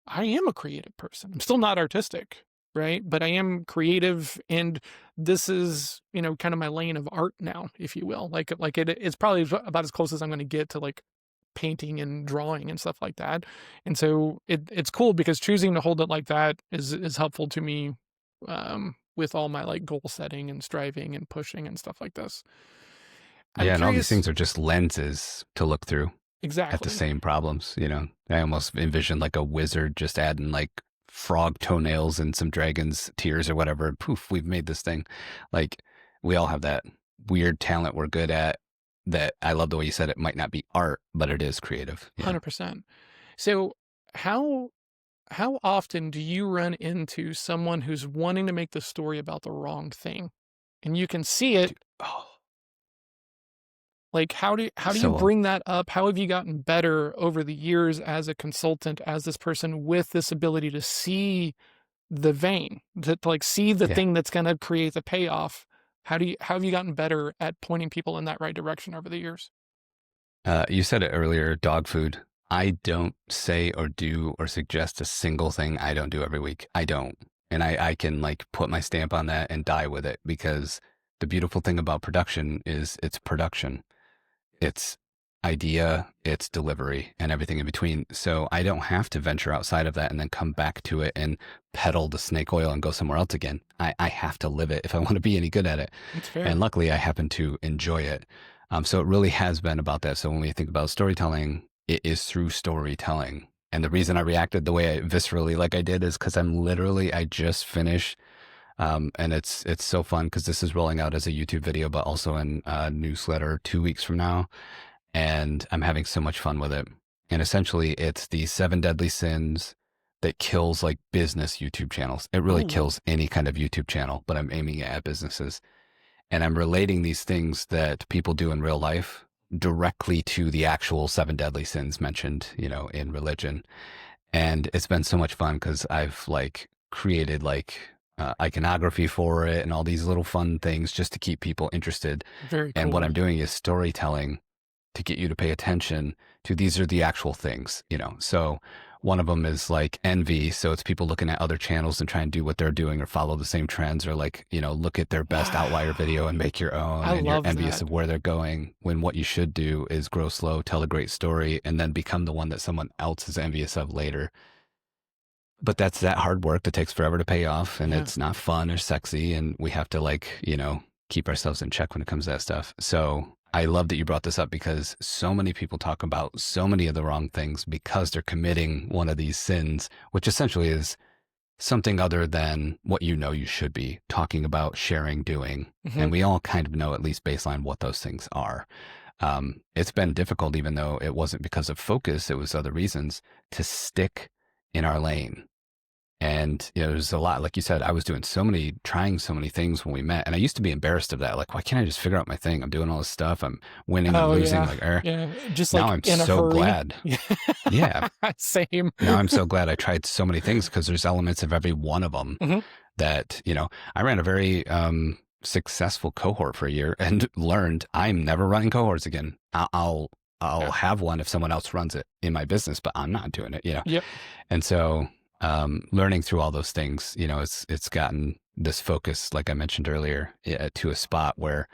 I am a creative person. I'm still not artistic, right? But I am creative, and this is, kind of my lane of art now, if you will. It's probably about as close as I'm going to get to like painting and drawing and stuff like that. And so it's cool because choosing to hold it like that is helpful to me with all my like goal setting and striving and pushing and stuff like this. I'm Yeah, and all these curious. things are just lenses to look through at the Exactly. same problems. I almost envision like a wizard just adding like frog toenails and some dragon's tears or whatever. And poof, we've made this thing. Like we all have that weird talent we're good at that I love the way you said it might not be art, but it is creative. Yeah. 100%. So how how often do you run into someone who's wanting to make the story about the wrong thing? And you can see it Dude, oh, Like, how do you So well. bring that up? How have you gotten better over the years as a consultant, as this person with this ability to see the vein, to like see the Yeah. thing that's going to create the payoff? How have you gotten better at pointing people in that right direction over the years? You said it earlier, dog food. I don't say or do or suggest a single thing I don't do every week. I don't. And I can like put my stamp on that and die with it because the beautiful thing about production is it's production. It's idea, it's delivery, and everything in between. So I don't have to venture outside of that and then come back to it and peddle the snake oil and go somewhere else again. I have to live it if I want to be any good at it. It's And fair. luckily, I happen to enjoy it. So it really has been about that. So when we think about storytelling, it is through storytelling. And the reason I reacted the way I viscerally like I did is because I just finished and it's so fun because this is rolling out as a YouTube video, but also in a newsletter 2 weeks from now. And I'm having so much fun with it. And essentially, it's the seven deadly sins that kills like business YouTube channels. It really Oh, kills any kind of YouTube channel, but I'm aiming it at businesses. And I'm relating these things that people do in real life directly to the actual seven deadly sins mentioned, in religion. And it's been so much fun because I've like created like iconography for it and all these little fun things just to keep people interested. very And what cool. I'm doing is storytelling to get you to pay attention to these are the actual things. So one of them is like envy. So it's people looking at other channels and try and do what they're doing or follow the same trends or like, look at their best outlier Wow. video and make your own. I And you're love envious that. of where they're going when what you should do is grow slow, tell a great story, and then become the one that someone else is envious of later. But that's that hard work that takes forever to pay off. And Yeah. it's not fun or sexy. And we have to like, keep ourselves in check when it comes to that stuff. So I love that you brought this up because so many people talk about so many of the wrong things because they're committing one of these sins, which essentially is something other than what you should be talking about, sharing, doing. Hmm. And we all kind of know at least baseline what those things are. It's been difficult, even though it wasn't because of focus, it was other reasons to stick in our lane. And, there's a lot, like you said, I was trying so many things when we met. And I used to be embarrassed of that. Like, why can't I just figure out my thing? I'm doing all this stuff. I'm winning, I'm Oh losing. yeah. Like, Yeah. Just now like I'm in a so hurry. glad. Yeah. Same. Now I'm so glad I tried so many things because there's elements of every one of them Hmm. that, I ran a very successful cohort for a year and learned I'm never running cohorts again. I'll Yeah. have one if someone else runs it in my business, but I'm not doing it. Yep. And so learning through all those things, it's gotten this focus, like I mentioned earlier, to a spot where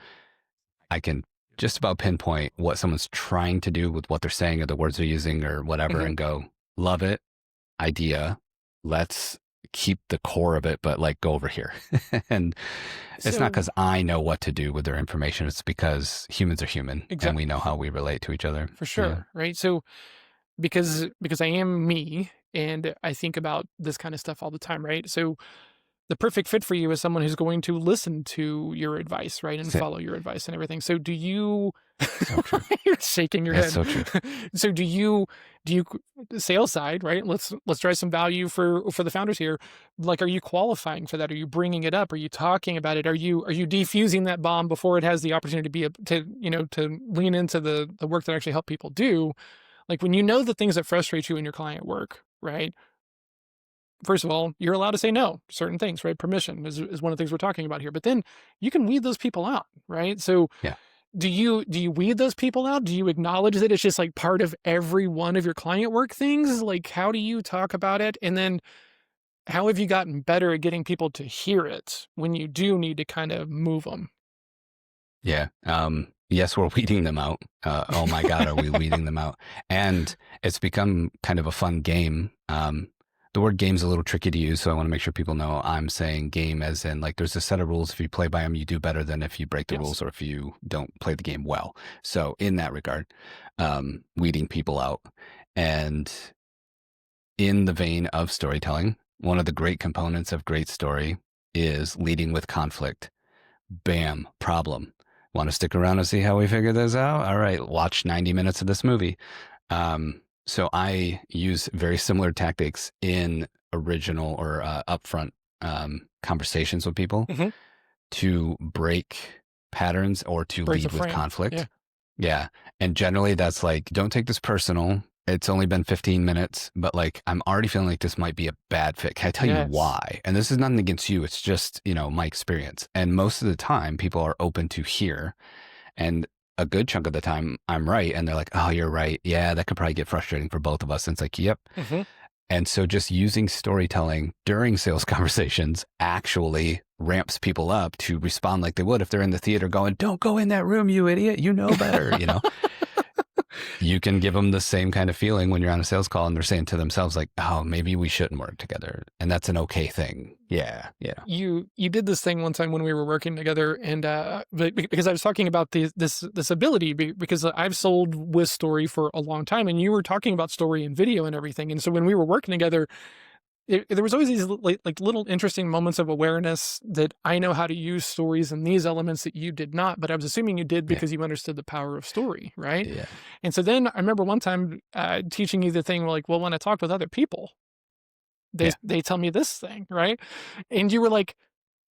I can just about pinpoint what someone's trying to do with what they're saying or the words they're using or whatever Hmm. and go, love it, idea. Let's keep the core of it, but like go over here. And it's not So because I know what to do with their information. It's because humans are human and we know exactly, how we relate to each other. for Yeah. sure, right? So because I am me and I think about this kind of stuff all the time, right? So the perfect fit for you is someone who's going to listen to your advice, right, and That's it. follow your advice and everything. So do you So true. you're shaking your That's head. so true. So do you sales side, right? Let's drive some value for the founders here. Like, are you qualifying for that? Are you bringing it up? Are you talking about it? Are you defusing that bomb before it has the opportunity to be to lean into the work that actually help people do? Like when you know the things that frustrate you in your client work, right? First of all, you're allowed to say no to certain things, right? Permission is one of the things we're talking about here. But then you can weed those people out, right? So Yeah. do you weed those people out? Do you acknowledge that it's just like part of every one of your client work things? Like how do you talk about it? And then how have you gotten better at getting people to hear it when you do need to kind of move them? Yeah. Yes, we're weeding them out. Oh my God, are we weeding them out? And it's become kind of a fun game. The word game's a little tricky to use, so I want to make sure people know I'm saying game as in like there's a set of rules. If you play by them, you do better than if you break the Yes. rules or if you don't play the game well. So in that regard, weeding people out. And in the vein of storytelling, one of the great components of great story is leading with conflict. Bam, problem. Want to stick around and see how we figure this out? All right, watch 90 minutes of this movie. So I use very similar tactics in original or upfront conversations with people Hmm. to break patterns or to Break the lead with frame. Yeah. conflict. Yeah. And generally that's like, don't take this personal. It's only been 15 minutes, but like, I'm already feeling like this might be a bad fit. Can I tell you Yes. why? And this is nothing against you. It's just, my experience. And most of the time, people are open to hear. And a good chunk of the time, I'm right. And they're like, oh, you're right. Yeah, that could probably get frustrating for both of us. And it's like, yep. Hmm. And so just using storytelling during sales conversations actually ramps people up to respond like they would if they're in the theater going, don't go in that room, you idiot. You know better, You can give them the same kind of feeling when you're on a sales call and they're saying to themselves like, oh, maybe we shouldn't work together. And that's an okay thing. Yeah. Yeah. You did this thing one time when we were working together, and because I was talking about this ability, because I've sold with story for a long time, and you were talking about story and video and everything, and so when we were working together, there was always these like little interesting moments of awareness that I know how to use stories and these elements that you did not, but I was assuming you did Yeah. because you understood the power of story, right? Yeah. And so then I remember one time teaching you the thing like, well, when I talk with other people, Yeah. they tell me this thing, right? And you were like,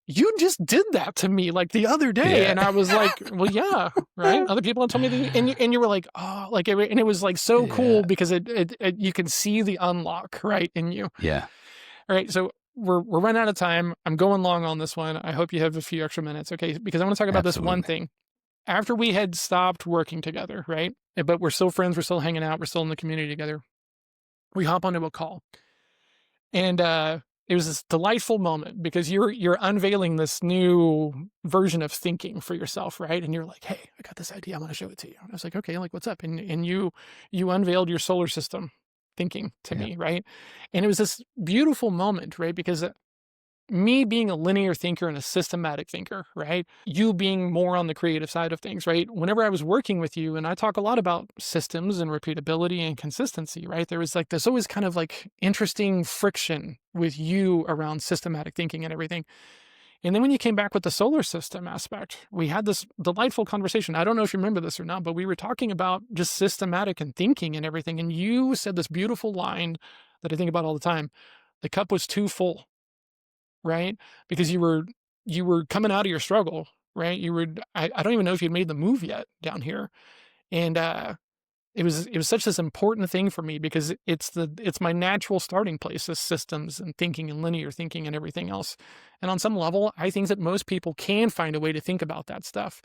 you just did that to me like the other day. Yeah. And I was like, well, yeah, right. Other people have told me that, and you were like, oh, like, and it was like so cool Yeah. because it you can see the unlock right in you. Yeah. All right. So we're running out of time. I'm going long on this one. I hope you have a few extra minutes. Okay. Because I want to talk about this one Absolutely. thing. After we had stopped working together, right? But we're still friends, we're still hanging out, we're still in the community together. We hop onto a call. And it was this delightful moment because you're unveiling this new version of thinking for yourself, right? And you're like, "Hey, I got this idea. I want to show it to you." And I was like, "Okay, like what's up?" And you unveiled your solar system thinking to Yeah. me, right? And it was this beautiful moment, right? Because me being a linear thinker and a systematic thinker, right? You being more on the creative side of things, right? Whenever I was working with you, and I talk a lot about systems and repeatability and consistency, right? There was like this always kind of like interesting friction with you around systematic thinking and everything. And then when you came back with the solar system aspect, we had this delightful conversation. I don't know if you remember this or not, but we were talking about just systematic and thinking and everything. And you said this beautiful line that I think about all the time. The cup was too full, right? Because you were coming out of your struggle, right? I don't even know if you'd made the move yet down here. And it was such this important thing for me because it's my natural starting place is systems and thinking and linear thinking and everything else. And on some level, I think that most people can find a way to think about that stuff.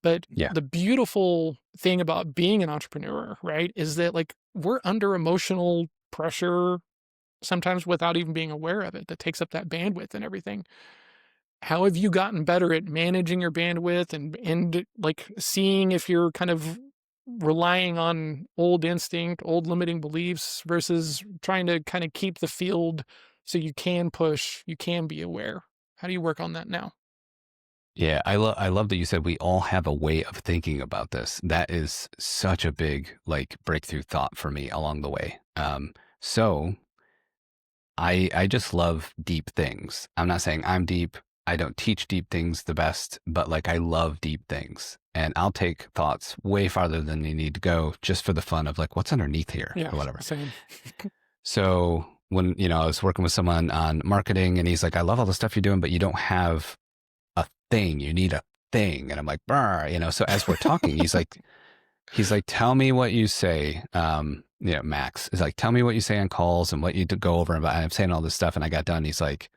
But Yeah. the beautiful thing about being an entrepreneur, right, is that like we're under emotional pressure sometimes without even being aware of it that takes up that bandwidth and everything. How have you gotten better at managing your bandwidth and like seeing if you're kind of relying on old instinct, old limiting beliefs versus trying to kind of keep the field so you can push, you can be aware? How do you work on that now? Yeah, I love that you said we all have a way of thinking about this. That is such a big like breakthrough thought for me along the way. So I just love deep things. I'm not saying I'm deep. I don't teach deep things the best, but like I love deep things. And I'll take thoughts way farther than they need to go just for the fun of like what's underneath here Yeah, or whatever. same. So when, I was working with someone on marketing and he's like, I love all the stuff you're doing, but you don't have a thing. You need a thing. And I'm like, "Brr," so as we're talking, he's like, tell me what you say. Max is like, tell me what you say on calls and what you go over. And I'm saying all this stuff. And I got done. He's like,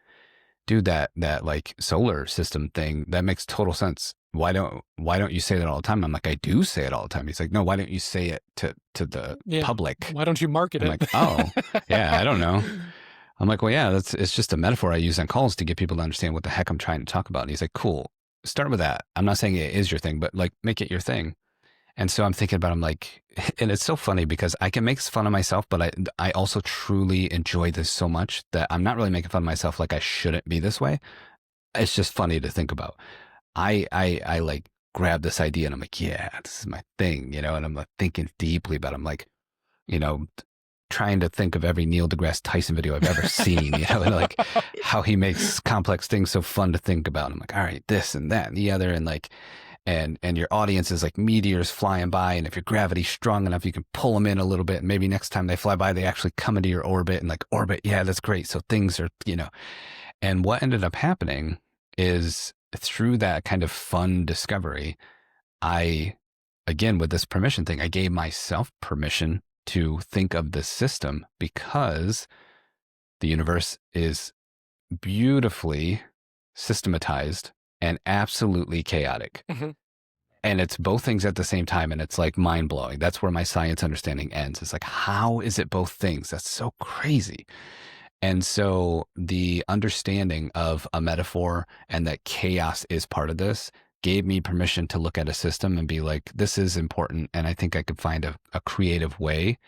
dude, that like solar system thing, that makes total sense. Why don't you say that all the time? I'm like, I do say it all the time. He's like, no, why don't you say it to the Yeah. public? Why don't you market I'm it? like, oh, yeah, I don't know. I'm like, well, yeah, it's just a metaphor I use on calls to get people to understand what the heck I'm trying to talk about. And he's like, cool, start with that. I'm not saying it is your thing, but like make it your thing. And so I'm thinking about, I'm like, and it's so funny because I can make fun of myself, but I also truly enjoy this so much that I'm not really making fun of myself like I shouldn't be this way. It's just funny to think about. I like grab this idea and I'm like, yeah, this is my thing, and I'm like thinking deeply about it. I'm like, you know, trying to think of every Neil deGrasse Tyson video I've ever seen, and like how he makes complex things so fun to think about. And I'm like, all right, this and that and the other, and like, and your audience is like meteors flying by, and if your gravity's strong enough, you can pull them in a little bit, and maybe next time they fly by, they actually come into your orbit, and like orbit, yeah, that's great. So things are, and what ended up happening is through that kind of fun discovery, I again, with this permission thing, I gave myself permission to think of the system because the universe is beautifully systematized and absolutely chaotic. Hmm. And it's both things at the same time. And it's like mind blowing. That's where my science understanding ends. It's like, how is it both things? That's so crazy. And so the understanding of a metaphor and that chaos is part of this gave me permission to look at a system and be like, this is important. And I think I could find a creative way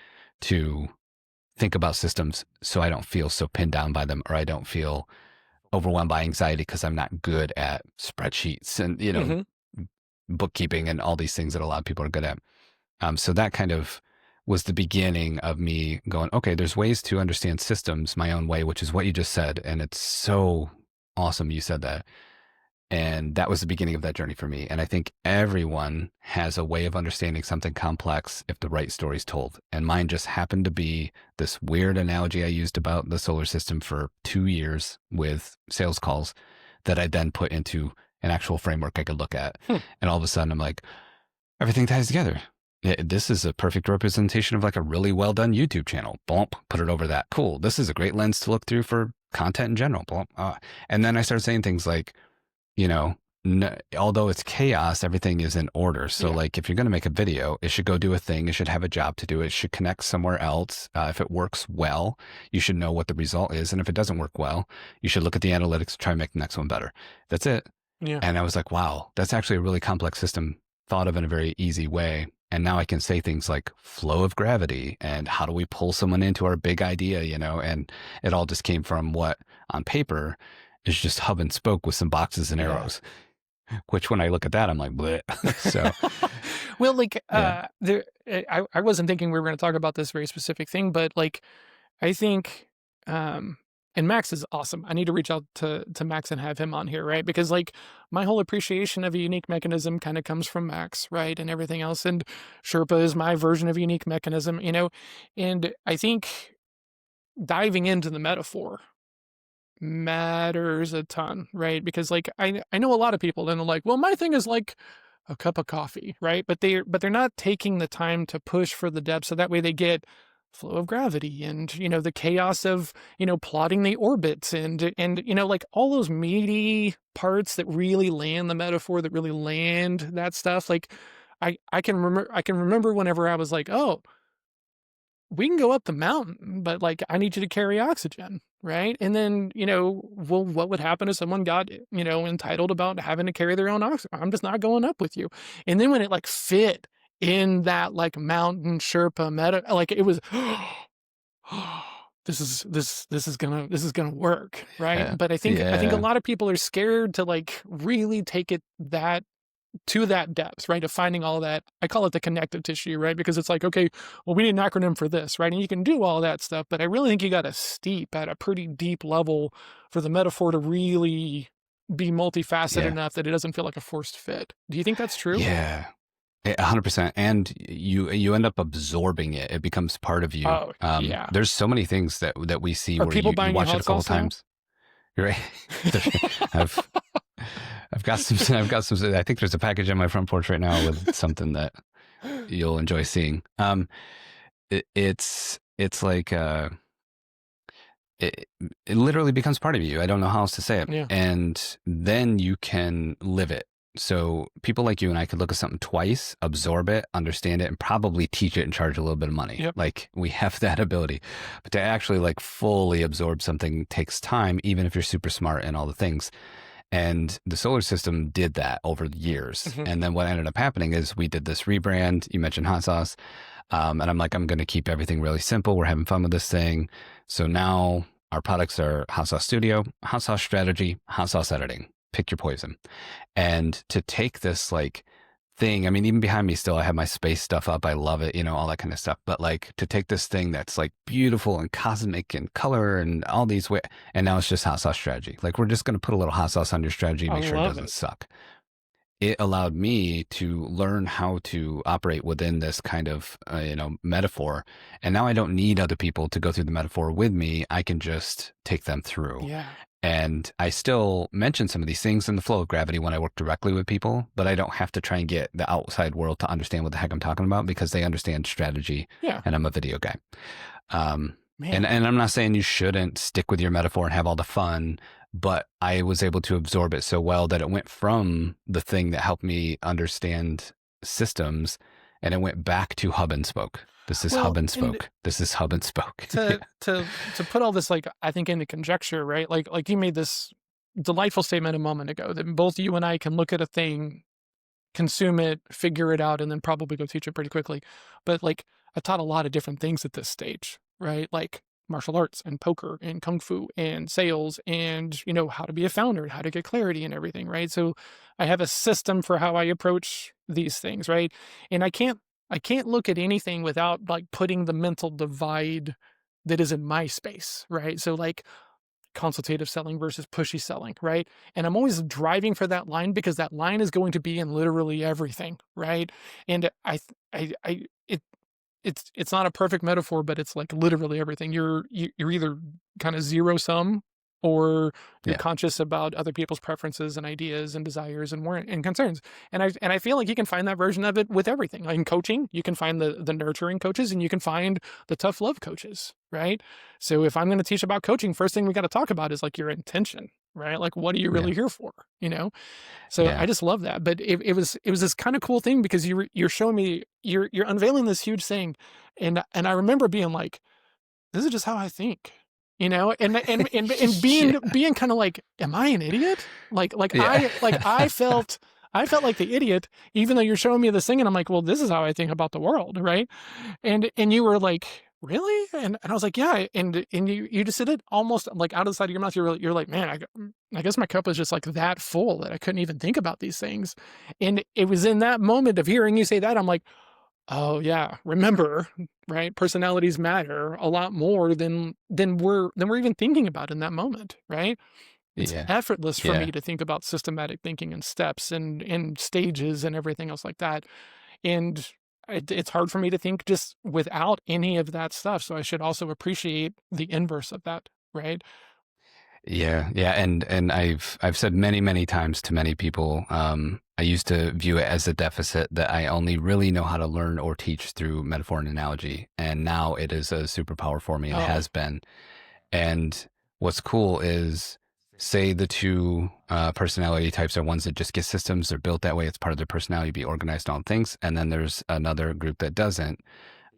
to think about systems so I don't feel so pinned down by them, or I don't feel overwhelmed by anxiety because I'm not good at spreadsheets and, Hmm. bookkeeping and all these things that a lot of people are good at. So that kind of was the beginning of me going, okay, there's ways to understand systems my own way, which is what you just said. And it's so awesome you said that. And that was the beginning of that journey for me. And I think everyone has a way of understanding something complex if the right story's told. And mine just happened to be this weird analogy I used about the solar system for 2 years with sales calls that I then put into an actual framework I could look at. Hmm. And all of a sudden I'm like, everything ties together. This is a perfect representation of like a really well done YouTube channel. Bump, put it over that. Cool. This is a great lens to look through for content in general. Bump. And then I started saying things like, although it's chaos, everything is in order. So Yeah. like if you're going to make a video, it should go do a thing. It should have a job to do. It should connect somewhere else. If it works well, you should know what the result is. And if it doesn't work well, you should look at the analytics, try and make the next one better. That's it. Yeah. And I was like, wow, that's actually a really complex system thought of in a very easy way. And now I can say things like flow of gravity and how do we pull someone into our big idea, and it all just came from what on paper is just hub and spoke with some boxes and Yeah. arrows, which when I look at that, I'm like, bleh. So, Well, like, yeah, I wasn't thinking we were going to talk about this very specific thing, but like, I think, and Max is awesome. I need to reach out to Max and have him on here, right? Because like my whole appreciation of a unique mechanism kind of comes from Max, right? And everything else. And Sherpa is my version of a unique mechanism, and I think diving into the metaphor matters a ton, right? Because like I know a lot of people and they're like, well, my thing is like a cup of coffee, right? But they're not taking the time to push for the depth, so that way they get flow of gravity and the chaos of plotting the orbits and like all those meaty parts that really land the metaphor, that really land that stuff. Like I can remember whenever I was like, oh, we can go up the mountain, but like I need you to carry oxygen, right? And then, well, what would happen if someone got, entitled about having to carry their own oxygen? I'm just not going up with you. And then when it like fit in that like mountain Sherpa meta, like it was, this is gonna work, right? yeah, But I think a yeah, lot of people are scared to like really take it that to that depth, right? Of finding all that. I call it the connective tissue, right? Because it's like, okay, well, we need an acronym for this, right? And you can do all that stuff, but I really think you got to steep at a pretty deep level for the metaphor to really be multifaceted yeah, enough that it doesn't feel like a forced fit. Do you think that's true? yeah. 100%. And you end up absorbing it. It becomes part of you. Oh, yeah. There's so many things that we see Are where people you buying you watch it hot a couple sauce now? times. You're right. I've I've got some. I've got some. I think there's a package on my front porch right now with something that you'll enjoy seeing. It's like it it literally becomes part of you. I don't know how else to say it. Yeah. And then you can live it. So people like you and I could look at something twice, absorb it, understand it, and probably teach it and charge a little bit of money. Yep. Like we have that ability. But to actually like fully absorb something takes time, even if you're super smart and all the things. And the solar system did that over the years. Mhm. And then what ended up happening is we did this rebrand. You mentioned hot sauce. And I'm like, I'm going to keep everything really simple. We're having fun with this thing. So now our products are hot sauce studio, hot sauce strategy, hot sauce editing. Pick your poison. And to take this like thing, I mean, even behind me still, I have my space stuff up. I love it, all that kind of stuff. But like to take this thing that's like beautiful and cosmic and color and all these ways, and now it's just hot sauce strategy. Like we're just going to put a little hot sauce on your strategy and I make sure it love doesn't it. suck. It allowed me to learn how to operate within this kind of metaphor, and now I don't need other people to go through the metaphor with me. I can just take them through. Yeah. And I still mention some of these things in the flow of gravity when I work directly with people, but I don't have to try and get the outside world to understand what the heck I'm talking about because they understand strategy Yeah, and I'm a video guy. Um, man. and I'm not saying you shouldn't stick with your metaphor and have all the fun, but I was able to absorb it so well that it went from the thing that helped me understand systems and it went back to hub and spoke. This is hub Well, and and spoke. This is hub and spoke. Yeah. to put all this, like, I think, into conjecture, right? Like you made this delightful statement a moment ago that both you and I can look at a thing, consume it, figure it out, and then probably go teach it pretty quickly. But like, I taught a lot of different things at this stage, right? Like martial arts and poker and kung fu and sales and, how to be a founder, how to get clarity and everything, right? So I have a system for how I approach these things, right? And I can't look at anything without like putting the mental divide that is in my space, right? So like consultative selling versus pushy selling, right? And I'm always driving for that line because that line is going to be in literally everything, right? And it's not a perfect metaphor, but it's like literally everything. You're either kind of zero sum, or you're Yeah. conscious about other people's preferences and ideas and desires and concerns. And I feel like you can find that version of it with everything. Like in coaching, you can find the nurturing coaches and you can find the tough love coaches, right? So if I'm going to teach about coaching, first thing we got to talk about is like your intention, right? Like what are you Yeah. really here for, you know? So I Yeah. just love that. But it was this kind of cool thing because you're showing me, you're unveiling this huge thing, and I remember being like, this is just how I think, and Yeah. being kind of like, am I an idiot? Yeah. I felt like the idiot, even though you're showing me this thing, and I'm like, well, this is how I think about the world, right? And you were like, really? And I was like, yeah. And you just said it almost like out of the side of your mouth. You're like, man, I guess my cup is just like that full that I couldn't even think about these things. And it was in that moment of hearing you say that, I'm like, oh yeah, remember, right? Personalities matter a lot more than we're even thinking about in that moment, right? It's Yeah. effortless for Yeah. me to think about systematic thinking and steps and stages and everything else like that. And it's hard for me to think just without any of that stuff. So I should also appreciate the inverse of that, right? Yeah, yeah, and I've said many many times to many people, I used to view it as a deficit that I only really know how to learn or teach through metaphor and analogy, and now it is a superpower for me and Oh, has been. And what's cool is, say the two personality types are ones that just get systems, they're built that way, it's part of their personality, be organized on things, and then there's another group that doesn't.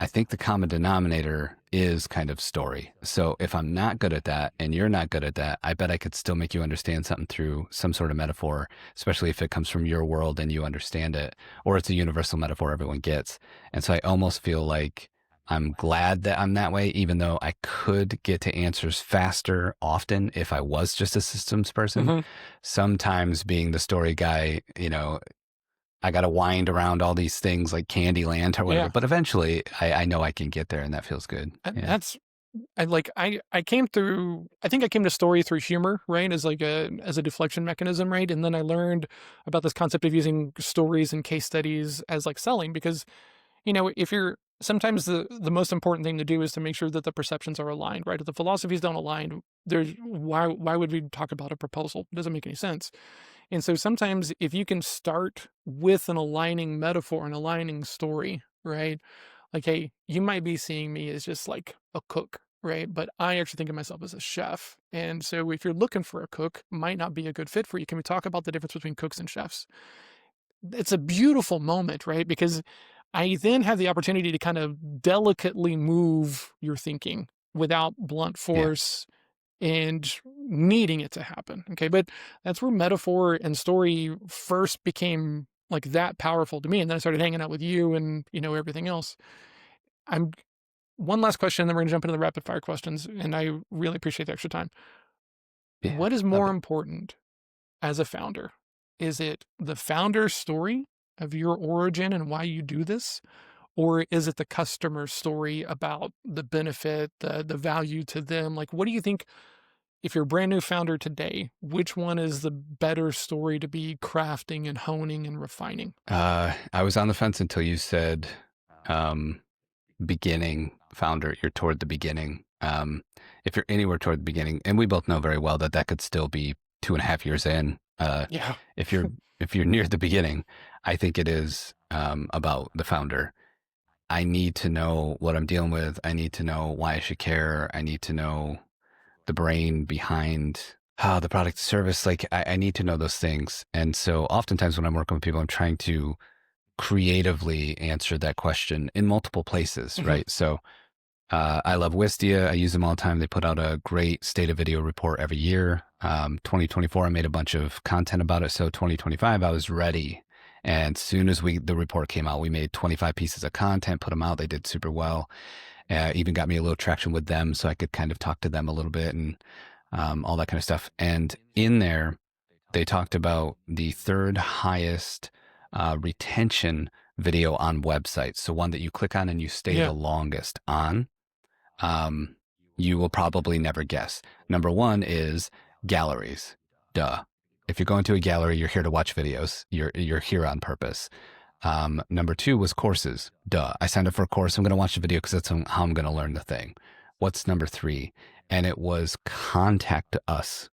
I think the common denominator is kind of story. So if I'm not good at that and you're not good at that, I bet I could still make you understand something through some sort of metaphor, especially if it comes from your world and you understand it, or it's a universal metaphor everyone gets. And so I almost feel like I'm glad that I'm that way, even though I could get to answers faster often if I was just a systems person. hmm, Sometimes being the story guy, I got to wind around all these things like Candyland or whatever. yeah. But eventually, I know I can get there, and that feels good. And Yeah, that's I came through. I think I came to story through humor, right? As a deflection mechanism, right? And then I learned about this concept of using stories and case studies as like selling, because if you're sometimes the most important thing to do is to make sure that the perceptions are aligned, right? If the philosophies don't align, there's why would we talk about a proposal? It doesn't make any sense. And so sometimes if you can start with an aligning metaphor, an aligning story, right? Like, hey, you might be seeing me as just like a cook, right? But I actually think of myself as a chef. And so if you're looking for a cook, might not be a good fit for you. Can we talk about the difference between cooks and chefs? It's a beautiful moment, right? Because I then have the opportunity to kind of delicately move your thinking without blunt yeah, force and needing it to happen. Okay. But that's where metaphor and story first became like that powerful to me. And then I started hanging out with you and, everything else. I'm One last question, then we're going to jump into the rapid fire questions. And I really appreciate the extra time. yeah. What is Love more it. important as a founder? Is it the founder's story of your origin and why you do this? Or is it the customer's story about the benefit, the value to them? Like, what do you think, if you're a brand new founder today, which one is the better story to be crafting and honing and refining? I was on the fence until you said um, beginning founder. You're toward the beginning. Um, if you're anywhere toward the beginning, and we both know very well that that could still be 2.5 years in. Yeah. If you're if you're near the beginning, I think it is about the founder. I need to know what I'm dealing with. I need to know why I should care. I need to know the brain behind the product service. Like I need to know those things. And so oftentimes when I'm working with people, I'm trying to creatively answer that question in multiple places, Hmm. right? So I love Wistia. I use them all the time. They put out a great state of video report every year. 2024, I made a bunch of content about it. So 2025, I was ready. And as soon as the report came out, we made 25 pieces of content, put them out. They did super well. Even got me a little traction with them, so I could kind of talk to them a little bit and all that kind of stuff. And in there, they talked about the third highest retention video on websites. So one that you click on and you stay Yeah. the longest on. Um, you will probably never guess. Number one is galleries. Duh. If you're going to a gallery, you're here to watch videos. You're here on purpose. Number two was courses. Duh. I signed up for a course. I'm going to watch the video because that's how I'm going to learn the thing. What's number three? And it was contact us.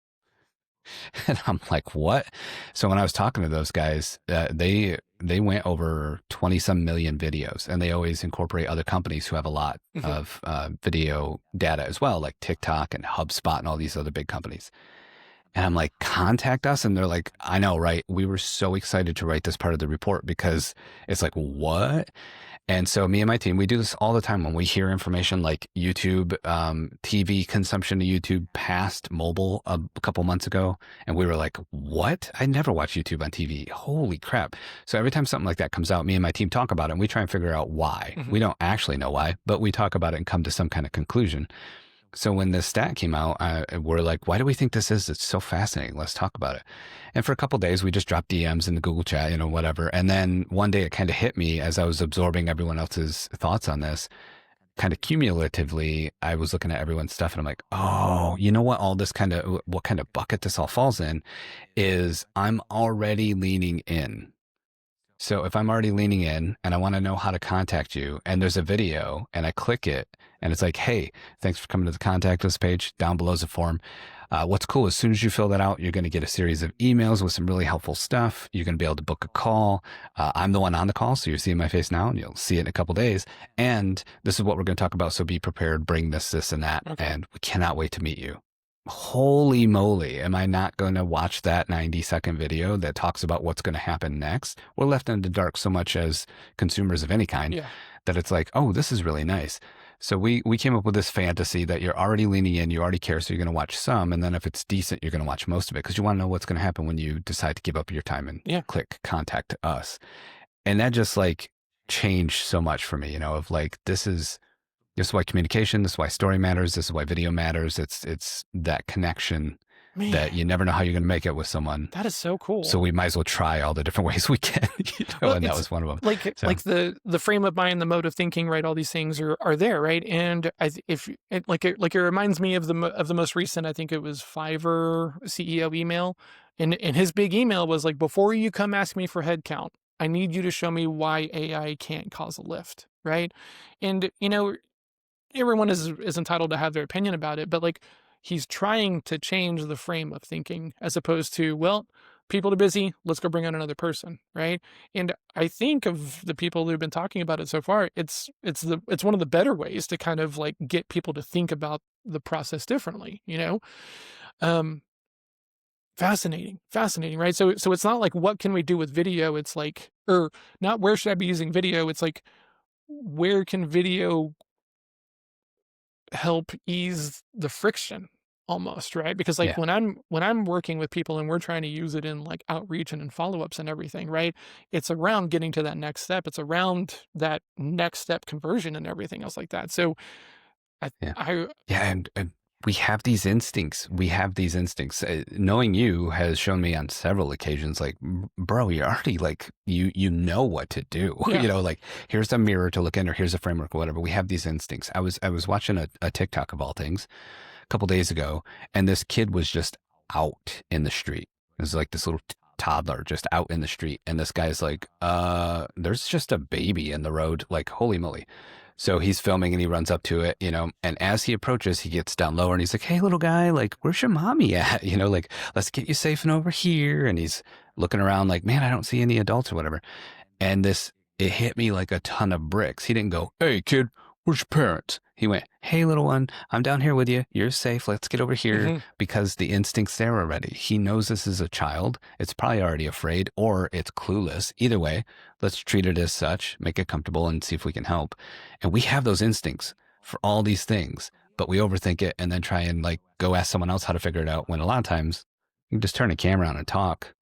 And I'm like, what? So when I was talking to those guys, they went over 20 some million videos, and they always incorporate other companies who have a lot Hmm. of video data as well, like TikTok and HubSpot and all these other big companies. And I'm like, contact us. And they're like, I know, right? We were so excited to write this part of the report because it's like, what? And so me and my team, we do this all the time when we hear information like YouTube, TV consumption of YouTube passed mobile a couple months ago. And we were like, what? I never watch YouTube on TV. Holy crap. So every time something like that comes out, me and my team talk about it and we try and figure out why. Hmm. We don't actually know why, but we talk about it and come to some kind of conclusion. So when this stat came out, we're like, why do we think this is? It's so fascinating. Let's talk about it. And for a couple of days, we just dropped DMs in the Google chat, whatever. And then one day it kind of hit me as I was absorbing everyone else's thoughts on this. Kind of cumulatively, I was looking at everyone's stuff and I'm like, oh, you know what? What kind of bucket this all falls in is I'm already leaning in. So if I'm already leaning in and I want to know how to contact you and there's a video and I click it and it's like, hey, thanks for coming to the contact us page. Down below is a form. What's cool, as soon as you fill that out, you're going to get a series of emails with some really helpful stuff. You're going to be able to book a call. I'm the one on the call, so you're seeing my face now and you'll see it in a couple days. And this is what we're going to talk about. So be prepared, bring this, and that. Okay. And we cannot wait to meet you. Holy moly, am I not going to watch that 90-second video that talks about what's going to happen next? We're left in the dark so much as consumers of any kind Yeah. that it's like, oh, this is really nice. So we came up with this fantasy that you're already leaning in, you already care, so you're going to watch some, and then if it's decent, you're going to watch most of it because you want to know what's going to happen when you decide to give up your time and Yeah. click contact us. And that just like changed so much for me, of like, this is why communication, this is why story matters, this is why video matters. It's that connection Man, that you never know how you're going to make it with someone. that is so So cool. we might as well try all the different ways we can, Well, and that it's was one of them. like So the frame of mind, the mode of thinking, right? All these things are there, right? And if it it reminds me of of the most recent, I think it was Fiverr CEO email, and his big email was like, before you come ask me for headcount, I need you to show me why AI can't cause a lift, right? And everyone is entitled to have their opinion about it, but like he's trying to change the frame of thinking as opposed to, well, people are busy, let's go bring on another person, right? And I think of the people who've been talking about it so far, it's one of the better ways to kind of like get people to think about the process differently. Um fascinating, right? So it's not like what can we do with video, it's like, or not where should I be using video, it's like where can video help ease the friction almost, right? Because like yeah, when I'm working with people and we're trying to use it in like outreach and in follow-ups and everything, right? It's around getting to that next step. It's around that next step conversion and everything else like that. So I yeah, I yeah, and we have these instincts. We have these instincts. Knowing you has shown me on several occasions, like, bro, you're already like you know what to do. yeah. Like here's a mirror to look in, or here's a framework, or whatever. We have these instincts. I was watching a TikTok of all things a couple days ago, and this kid was just out in the street. It was like this little toddler just out in the street, and this guy's like, there's just a baby in the road. Like, holy moly. So he's filming and he runs up to it, and as he approaches, he gets down lower and he's like, "Hey, little guy, like, where's your mommy at? Like, let's get you safe and over here." And he's looking around like, "Man, I don't see any adults or whatever." And it hit me like a ton of bricks. He didn't go, "Hey, kid, where's your parents?" He went, "Hey, little one, I'm down here with you. You're safe. Let's get over here," Hmm. because the instinct's there already. He knows this is a child. It's probably already afraid or it's clueless. Either way, let's treat it as such, make it comfortable and see if we can help. And we have those instincts for all these things, but we overthink it and then try and like go ask someone else how to figure it out when a lot of times you can just turn a camera on and talk,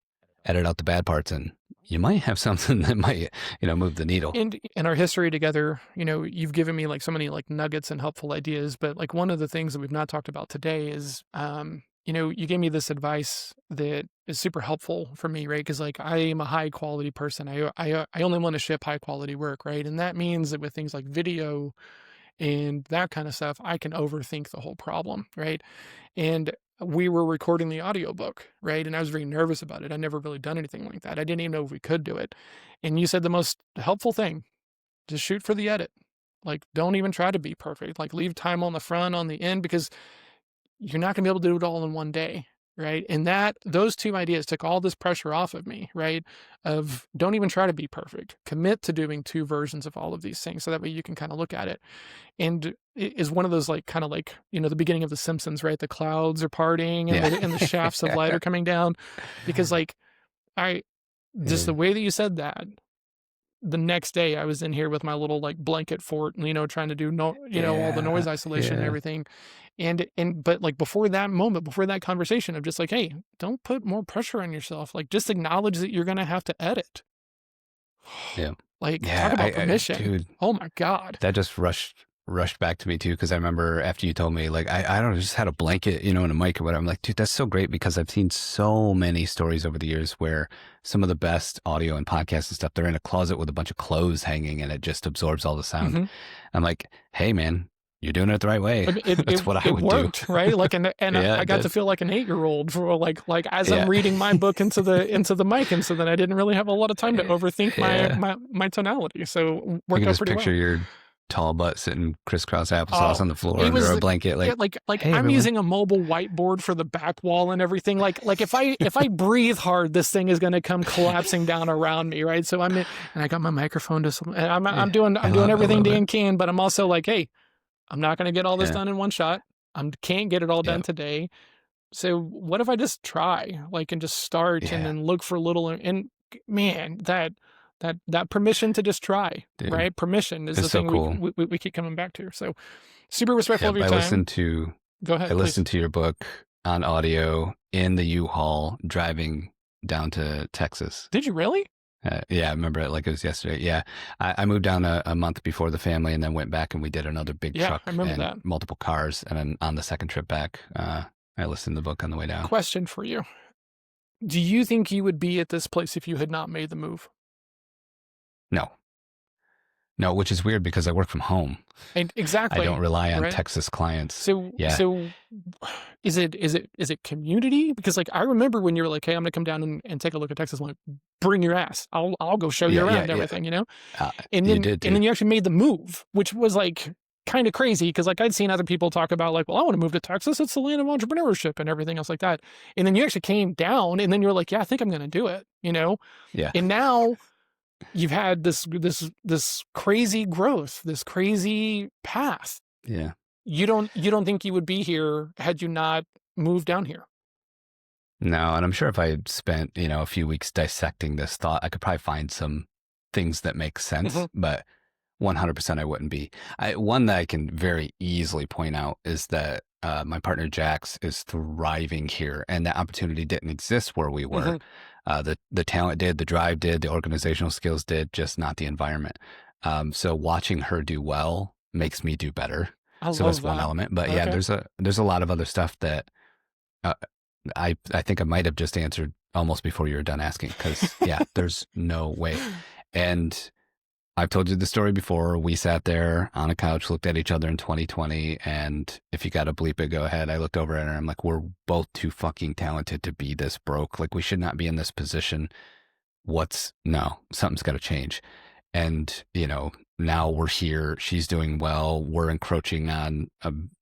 edit out the bad parts, and you might have something that might, move the needle. And in our history together, you've given me like so many like nuggets and helpful ideas, but like one of the things that we've not talked about today is, you gave me this advice that is super helpful for me, right? Because like I am a high quality person. I only want to ship high quality work, right? And that means that with things like video and that kind of stuff, I can overthink the whole problem, right? And we were recording the audiobook, right? And I was very nervous about it. I'd never really done anything like that. I didn't even know if we could do it. And you said the most helpful thing, just shoot for the edit. Like, don't even try to be perfect. Like, leave time on the front, on the end, because you're not going to be able to do it all in one day, right? And those two ideas took all this pressure off of me, right? Of don't even try to be perfect. Commit to doing two versions of all of these things, so that way you can kind of look at it. And it is one of those like kind of like the beginning of The Simpsons, right? The clouds are parting and, Yeah. and the shafts of light are coming down, because like I just the way that you said that. The next day I was in here with my little like blanket fort, trying to do all the noise isolation and Yeah. everything. But like before that moment, before that conversation, I'm just like, hey, don't put more pressure on yourself. Like just acknowledge that you're going to have to edit. Yeah. Like talk Yeah. about permission. Dude, Oh my God. that just rushed back to me too, because I remember after you told me, like, I don't know, just had a blanket, and a mic or whatever. I'm like, dude, that's so great, because I've seen so many stories over the years where some of the best audio and podcasts and stuff, they're in a closet with a bunch of clothes hanging and it just absorbs all the sound. Mhm. I'm like, hey man, you're doing it the right way. That's what I it would worked, do. right? Like, and Yeah, I it got to did. feel like an 8-year-old for like as Yeah. I'm reading my book into the mic, and so then I didn't really have a lot of time to overthink Yeah. my tonality. So I worked can out just pretty picture well. your tall butt sitting crisscross applesauce Oh, on the floor it under was a blanket, yeah, like, like hey I'm everyone. using a mobile whiteboard for the back wall and everything. Like if I breathe hard, this thing is going to come collapsing down around me, right? So and I got my microphone and I'm Yeah, doing I everything love it. Dan can, but I'm also like, hey, I'm not going to get all this Yeah. done in one shot. I can't get it all done Yep. today. So what if I just try, like, and just start and Yeah. then look for little and man, that permission to just try, Dude, right? Permission is it's the so thing cool. we keep coming back to. So super respectful of Yep. your time. Go I ahead, please. listened to your book on audio in the U-Haul driving down to Texas. Did you really? Yeah, I remember it like it was yesterday. Yeah, I moved down a month before the family, and then went back and we did another big Yeah, I truck remember and that. multiple cars. And then on the second trip back, I listened to the book on the way down. Question for you. Do you think you would be at this place if you had not made the move? No, no, which is weird because I work from home. And I don't exactly, rely on right? Texas clients. So Yeah, is it community? Because like I remember when you were like, hey, I'm gonna come down and take a look at Texas. I'm like, bring your ass. I'll go show you yeah, around yeah, and yeah. everything, Uh, And you did, then dude. you actually made the move, which was like kind of crazy because like I'd seen other people talk about like, well, I want to move to Texas. It's the land of entrepreneurship and everything else like that. And then you actually came down and then you're like, yeah, I think I'm gonna do it, Yeah, And now you've had this crazy growth, this crazy path. yeah. You don't think you would be here had you not moved down here? No, and I'm sure if I had spent, a few weeks dissecting this thought, I could probably find some things that make sense, Mhm. but 100% I wouldn't be. One that I can very easily point out is that my partner Jax is thriving here, and that opportunity didn't exist where we were. Mhm. The talent did, the drive did, the organizational skills did, just not the environment. So watching her do well makes me do better. I So love that's one that. element. But yeah, Okay. there's a lot of other stuff that uh, I think I might have just answered almost before you were done asking, because yeah, there's no way. And I've told you the story before. We sat there on a couch, looked at each other in 2020, and if you got to bleep it, go ahead. I looked over at her and I'm like, we're both too fucking talented to be this broke. Like, we should not be in this position. No, something's got to change. And, now we're here. She's doing well. We're encroaching on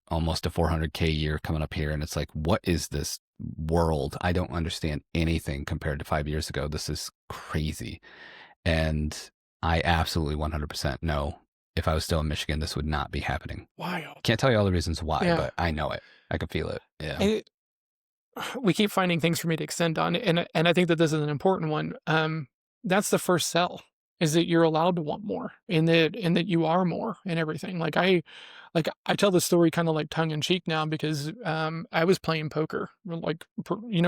almost a 400K year coming up here. And it's like, what is this world? I don't understand anything compared to 5 years ago. This is crazy. And I absolutely 100% know if I was still in Michigan, this would not be happening. Wild. Can't tell you all the reasons why, Yeah. but I know it. I can feel it. Yeah. And we keep finding things for me to extend on, and I think that this is an important one. That's the first sell, is that you're allowed to want more, and that you are more and everything. Like I tell this story kind of like tongue in cheek now because I was playing poker, like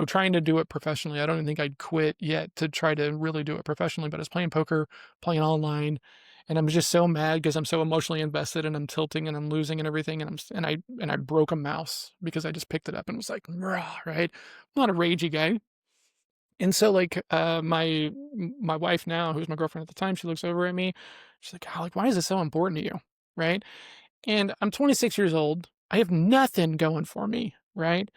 trying to do it professionally. I don't even think I'd quit yet to try to really do it professionally, but I was playing poker, playing online, and I'm just so mad because I'm so emotionally invested and I'm tilting and I'm losing and everything, and I broke a mouse because I just picked it up and was like, rah, right? I'm not a ragey guy. And so like my wife now, who's my girlfriend at the time, she looks over at me. She's like, "Alec, why is this so important to you?" Right? And I'm 26 years old. I have nothing going for me, right?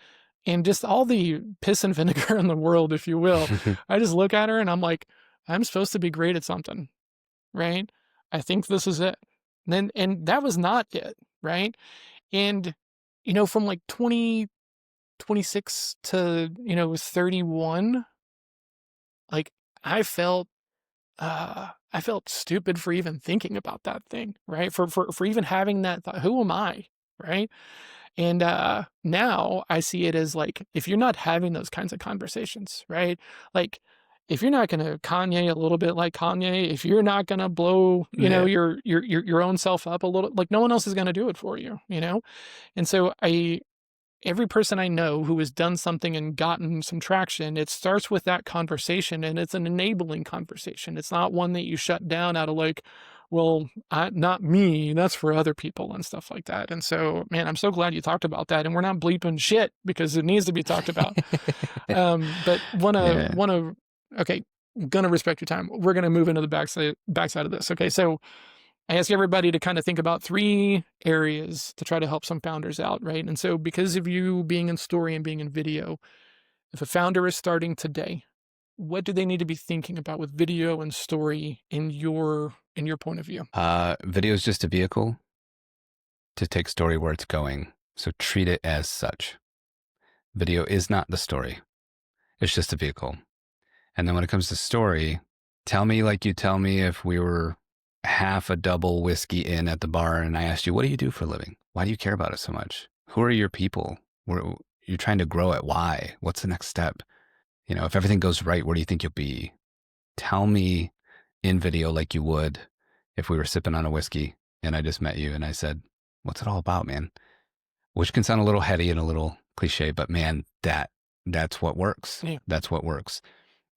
And just all the piss and vinegar in the world, if you will. I just look at her and I'm like, I'm supposed to be great at something, right? I think this is it. And that was not it, right? And from like 26 to 31, like I felt I felt stupid for even thinking about that thing, right? For even having that thought. Who am I, right? And now I see it as like, if you're not having those kinds of conversations, right? Like, if you're not gonna Kanye a little bit like Kanye, if you're not gonna blow, Yeah. your own self up a little, like no one else is gonna do it for you, And so every person I know who has done something and gotten some traction, it starts with that conversation, and it's an enabling conversation. It's not one that you shut down out of like, well, not me, that's for other people and stuff like that. And so, man, I'm so glad you talked about that. And we're not bleeping shit because it needs to be talked about. But Yeah. okay, gonna respect your time. We're gonna move into the backside of this. Okay, so I ask everybody to kind of think about 3 areas to try to help some founders out, right? And so because of you being in story and being in video, if a founder is starting today, what do they need to be thinking about with video and story in your point of view? Video is just a vehicle to take story where it's going. So treat it as such. Video is not the story. It's just a vehicle. And then when it comes to story, tell me like you tell me if we were half a double whiskey in at the bar and I asked you, what do you do for a living? Why do you care about it so much? Who are your people? You're trying to grow it. Why? What's the next step? If everything goes right, where do you think you'll be? Tell me in video like you would if we were sipping on a whiskey and I just met you and I said, what's it all about, man? Which can sound a little heady and a little cliche, but man, that's what works. Yeah. That's what works.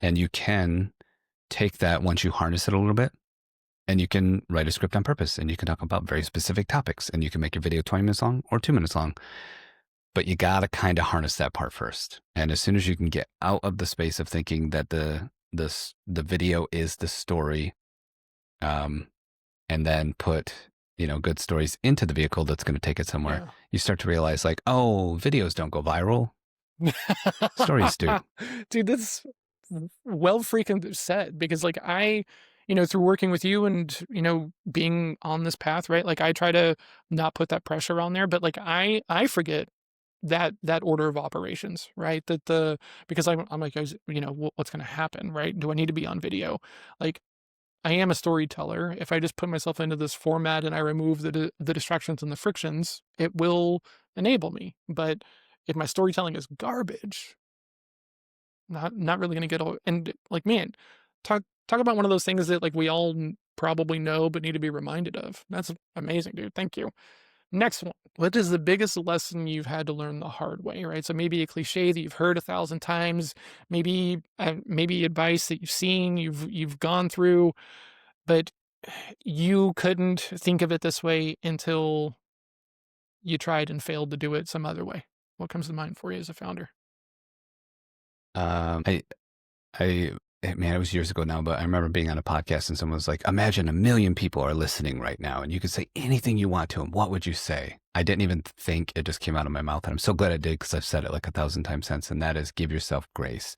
And you can take that once you harness it a little bit and you can write a script on purpose and you can talk about very specific topics and you can make your video 20 minutes long or 2 minutes long. But you got to kind of harness that part first. And as soon as you can get out of the space of thinking that the video is the story, and then put, good stories into the vehicle that's going to take it somewhere, Yeah. you start to realize like, oh, videos don't go viral. Stories do. Dude, that's well freaking said, because like through working with you and, being on this path, right? Like I try to not put that pressure on there, but like I forget that order of operations, right? Because I'm like, what's going to happen, right? Do I need to be on video? Like I am a storyteller. If I just put myself into this format and I remove the distractions and the frictions, it will enable me. But if my storytelling is garbage, not really going to get all. And like, man, talk about one of those things that like we all probably know but need to be reminded of. That's amazing, dude. Thank you. Next one. What is the biggest lesson you've had to learn the hard way, right? So maybe a cliche that you've heard 1,000 times, maybe advice that you've seen, you've gone through, but you couldn't think of it this way until you tried and failed to do it some other way. What comes to mind for you as a founder? I man, it was years ago now, but I remember being on a podcast and someone was like, imagine 1 million people are listening right now and you could say anything you want to them. What would you say? I didn't even think, it just came out of my mouth. And I'm so glad I did because I've said it like 1,000 times since. And that is, give yourself grace.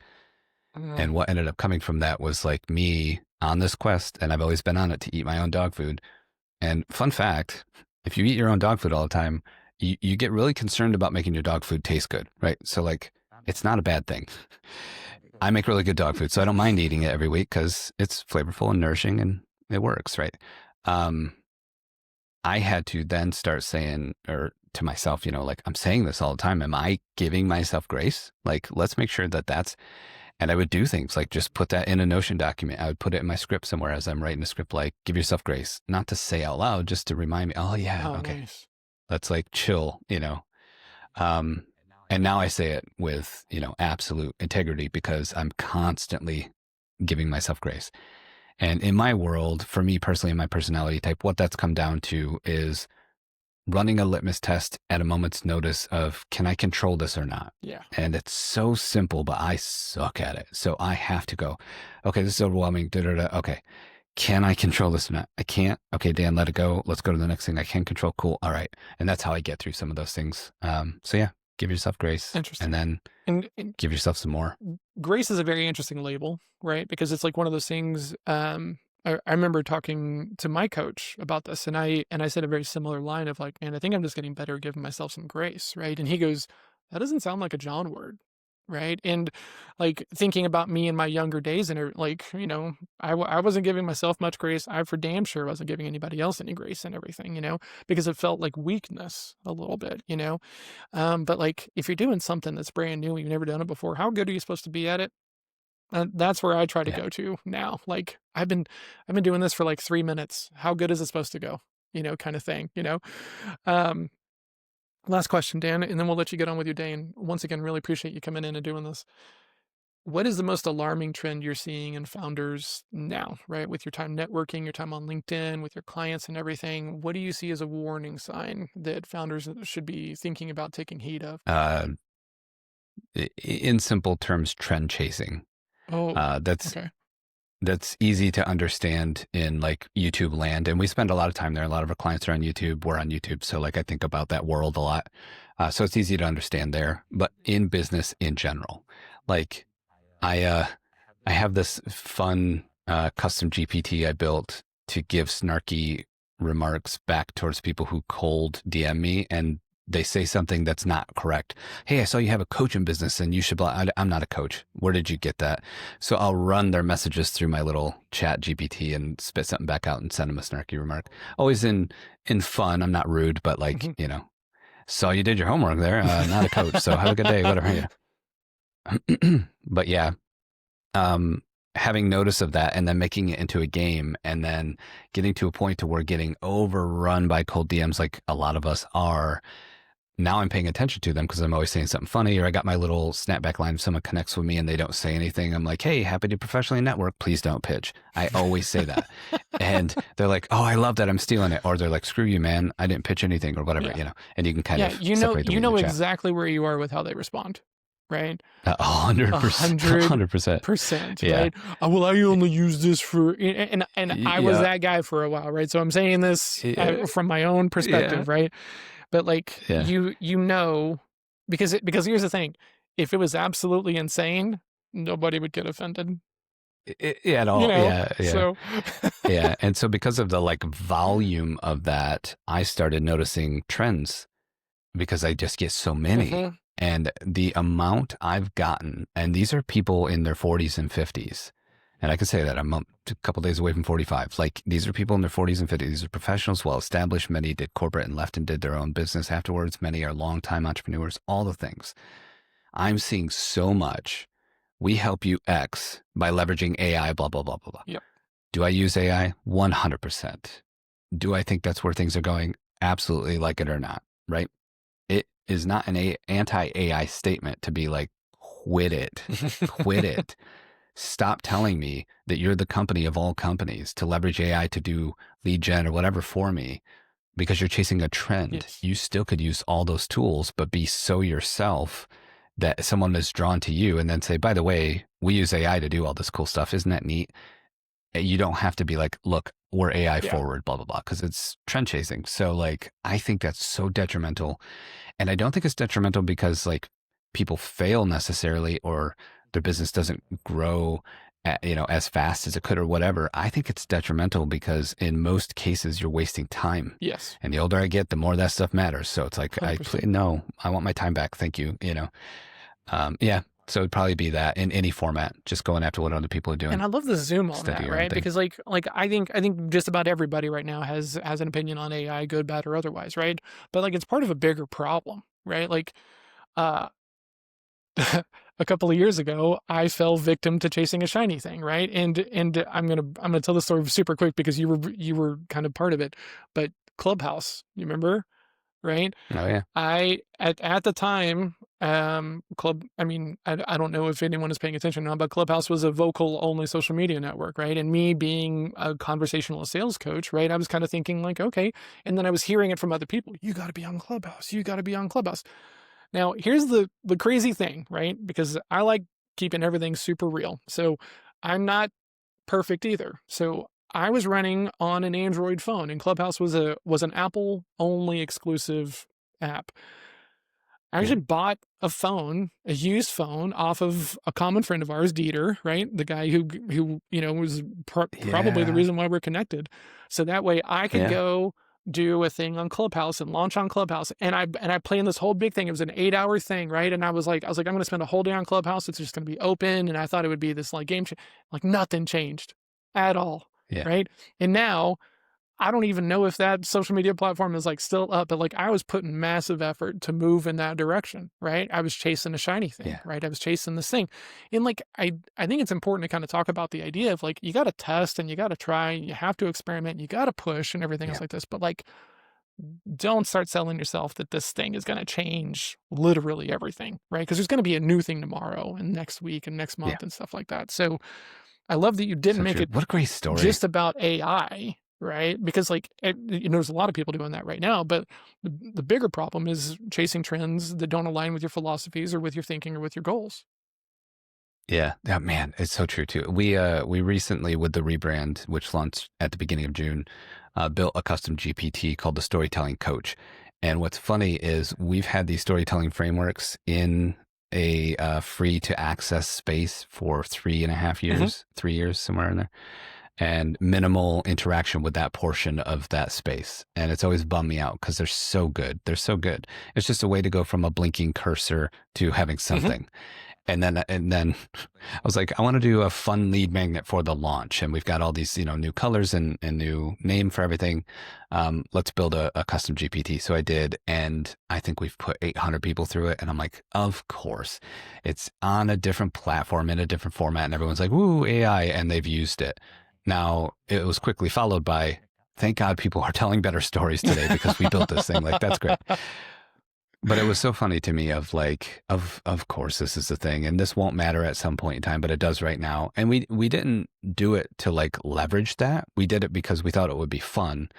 And what ended up coming from that was like me on this quest, and I've always been on it to eat my own dog food. And fun fact, if you eat your own dog food all the time, you get really concerned about making your dog food taste good, right? So like, it's not a bad thing. I make really good dog food, so I don't mind eating it every week because it's flavorful and nourishing and it works, right? Um, I had to then start saying, or to myself, like I'm saying this all the time. Am I giving myself grace? Like, let's make sure that that's, and I would do things like just put that in a Notion document. I would put it in my script somewhere as I'm writing a script, like give yourself grace, not to say out loud, just to remind me, oh yeah, Oh, okay, nice. let's like chill. Um, and now I say it with, absolute integrity because I'm constantly giving myself grace. And in my world, for me personally, in my personality type, what that's come down to is running a litmus test at a moment's notice of, can I control this or not? Yeah. And it's so simple, but I suck at it. So I have to go, okay, this is overwhelming. Da, da, da. Okay. Can I control this or not? I can't. Okay, Dan, let it go. Let's go to the next thing I can control. Cool. All right. And that's how I get through some of those things. So yeah, give yourself grace and Interesting. then And give yourself some more. grace is a very interesting label, right? Because it's like one of those things. I remember talking to my coach about this, and I said a very similar line of like, man, I think I'm just getting better at giving myself some grace, right? And he goes, that doesn't sound like a John word, right? And like thinking about me in my younger days, and like, I wasn't giving myself much grace. I for damn sure wasn't giving anybody else any grace and everything, because it felt like weakness a little bit. But like if you're doing something that's brand new, you've never done it before, how good are you supposed to be at it? That's where I try to Yeah. go to now. Like I've been doing this for like 3 minutes. How good is it supposed to go? Kind of thing. Um, Last question, Dan, and then we'll let you get on with your day. And once again, really appreciate you coming in and doing this. What is the most alarming trend you're seeing in founders now, right? With your time networking, your time on LinkedIn, with your clients and everything, what do you see as a warning sign that founders should be thinking about taking heed of? Uh, in simple terms, trend chasing. Oh, That's okay. that's easy to understand in like YouTube land. And we spend a lot of time there. A lot of our clients are on YouTube. We're on YouTube. So like I think about that world a lot. So it's easy to understand there. But in business in general, like I I have this fun custom GPT I built to give snarky remarks back towards people who cold DM me and they say something that's not correct. Hey, I saw you have a coaching business and you should blah. I'm not a coach. Where did you get that? So I'll run their messages through my little chat GPT and spit something back out and send them a snarky remark. Always in fun. I'm not rude, but like, Mhm. saw you did your homework there. Not a coach. So have a good day, whatever. But yeah, um, having notice of that and then making it into a game and then getting to a point to where getting overrun by cold DMs like a lot of us are. Now I'm paying attention to them because I'm always saying something funny, or I got my little snapback line. If someone connects with me and they don't say anything, I'm like, hey, happy to professionally network. Please don't pitch. I always say that. And they're like, oh, I love that. I'm stealing it. Or they're like, screw you, man. I didn't pitch anything or whatever, Yeah. and you can kind Yeah, of separate the you wheat and know the chaff. exactly where you are with how they respond, right? 100%. 100%. 100%, Yeah. right? Well, I only use this for, and I was Yeah. that guy for a while, right? So I'm saying this Yeah. from my own Yeah. perspective, right? But like Yeah. because here's the thing, if it was absolutely insane, nobody would get offended, At all. Yeah. Yeah. So Yeah. And so because of the like volume of that, I started noticing trends because I just get so many. Mhm. And the amount I've gotten, and these are people in their 40s and 50s. And I can say that I'm a couple days away from 45. Like these are people in their 40s and 50s. These are professionals, well established. Many did corporate and left and did their own business afterwards. Many are longtime entrepreneurs, all the things. I'm seeing so much. We help you X by leveraging AI, blah, blah, blah, blah, blah. Yep. Do I use AI? 100%. Do I think that's where things are going? Absolutely, like it or not, right? It is not an anti-AI statement to be like, quit it, quit it. Stop telling me that you're the company of all companies to leverage AI to do lead gen or whatever for me because you're chasing a trend. Yes. You still could use all those tools, but be so yourself that someone is drawn to you and then say, by the way, we use AI to do all this cool stuff. Isn't that neat? You don't have to be like, look, we're AI Yeah. forward, blah, blah, blah, because it's trend chasing. So like, I think that's so detrimental. And I don't think it's detrimental because like people fail necessarily or their business doesn't grow as fast as it could or whatever, I think it's detrimental because in most cases you're wasting time. Yes. And the older I get, the more that stuff matters. So it's like, 100%. no, I want my time back. Thank you. Yeah. So it'd probably be that in any format, just going after what other people are doing. And I love the zoom on Instead of that, your own right? thing. Because like I think just about everybody right now has an opinion on AI, good, bad, or otherwise, right? But like it's part of a bigger problem, right? Like uh a couple of years ago, I fell victim to chasing a shiny thing, right? And I'm gonna tell the story super quick because you were kind of part of it. But Clubhouse, you remember, right? Oh yeah. At the time, I don't know if anyone is paying attention now, but Clubhouse was a vocal only social media network, right? And me being a conversational sales coach, right? I was kind of thinking like, okay. And then I was hearing it from other people. You got to be on Clubhouse. You got to be on Clubhouse. Now, here's the crazy thing, right? Because I like keeping everything super real. So I'm not perfect either. So I was running on an Android phone, and Clubhouse was an Apple only exclusive app. I Yeah. actually bought a phone, a used phone, off of a common friend of ours, Dieter, right? The guy who was probably the Yeah. reason why we're connected. So that way I could Yeah. go do a thing on Clubhouse and launch on Clubhouse. And I planned this whole big thing. It was an 8-hour thing, right? And I was like, I'm going to spend a whole day on Clubhouse. It's just going to be open. And I thought it would be this like game change. Like nothing changed at all, Yeah. right? And now I don't even know if that social media platform is like still up, but like I was putting massive effort to move in that direction, right? I was chasing a shiny thing, Yeah. right? I was chasing this thing. And like I think it's important to kind of talk about the idea of like you got to test and you got to try, you have to experiment, you got to push and everything Yeah. else like this. But like don't start selling yourself that this thing is going to change literally everything, right? Because there's going to be a new thing tomorrow and next week and next Yeah. month and stuff like that. So I love that you didn't So make true. it What a great story. just about AI, right? Because like there's a lot of people doing that right now, but the bigger problem is chasing trends that don't align with your philosophies or with your thinking or with your goals. Yeah. Yeah, man, it's so true too. We recently, with the rebrand, which launched at the beginning of June, built a custom GPT called the Storytelling Coach. And what's funny is we've had these storytelling frameworks in a free to access space for 3.5 years, 3 years, somewhere in there, and minimal interaction with that portion of that space. And it's always bummed me out because they're so good. They're so good. It's just a way to go from a blinking cursor to having something. And then I was like, I want to do a fun lead magnet for the launch. And we've got all these, new colors and new name for everything. Let's build a custom GPT. So I did. And I think we've put 800 people through it. And I'm like, of course, it's on a different platform in a different format. And everyone's like, woo, AI. And they've used it. Now, it was quickly followed by, thank God people are telling better stories today because we built this thing. Like, that's great. But it was so funny to me of like, of course, this is the thing. And this won't matter at some point in time, but it does right now. And we didn't do it to like leverage that. We did it because we thought it would be fun.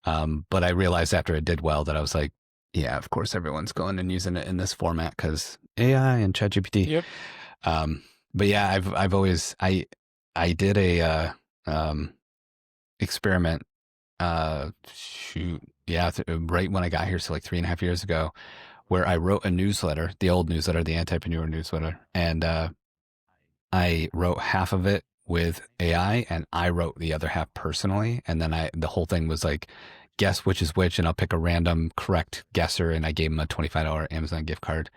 But I realized after it did well that I was like, yeah, of course, everyone's going and using it in this format because AI and ChatGPT. Yep. But yeah, I've always, I did a experiment, right when I got here. So like 3.5 years ago, where I wrote a newsletter, the old newsletter, the Entrepreneur newsletter. And I wrote half of it with AI and I wrote the other half personally. And then the whole thing was like, guess which is which, and I'll pick a random correct guesser. And I gave him a $25 Amazon gift card.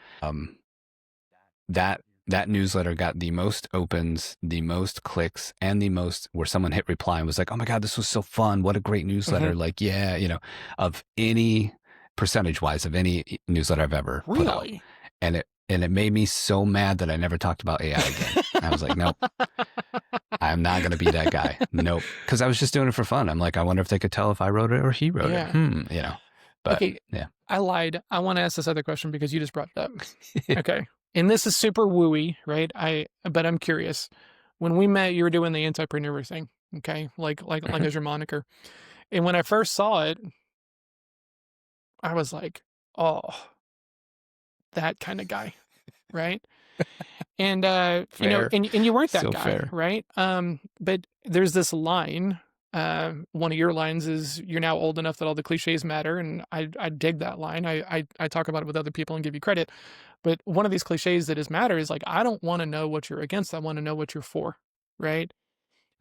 That newsletter got the most opens, the most clicks, and the most where someone hit reply and was like, oh my God, this was so fun. What a great newsletter. Like, yeah, of any percentage wise of any newsletter I've ever put out. Really? And it made me so mad that I never talked about AI again. I was like, nope, I'm not going to be that guy. Nope. Because I was just doing it for fun. I'm like, I wonder if they could tell if I wrote it or he wrote it. But okay, yeah. I lied. I want to ask this other question because you just brought it up. Okay. And this is super wooey, right? But I'm curious. When we met, you were doing the entrepreneur thing. Okay. Like as your moniker. And when I first saw it, I was like, oh, that kind of guy. Right. And, Fair. and you weren't that So guy. fair. Right. But there's this line, one of your lines is you're now old enough that all the cliches matter. And I dig that line. I talk about it with other people and give you credit. But one of these cliches that is matter is like, I don't want to know what you're against. I want to know what you're for. right?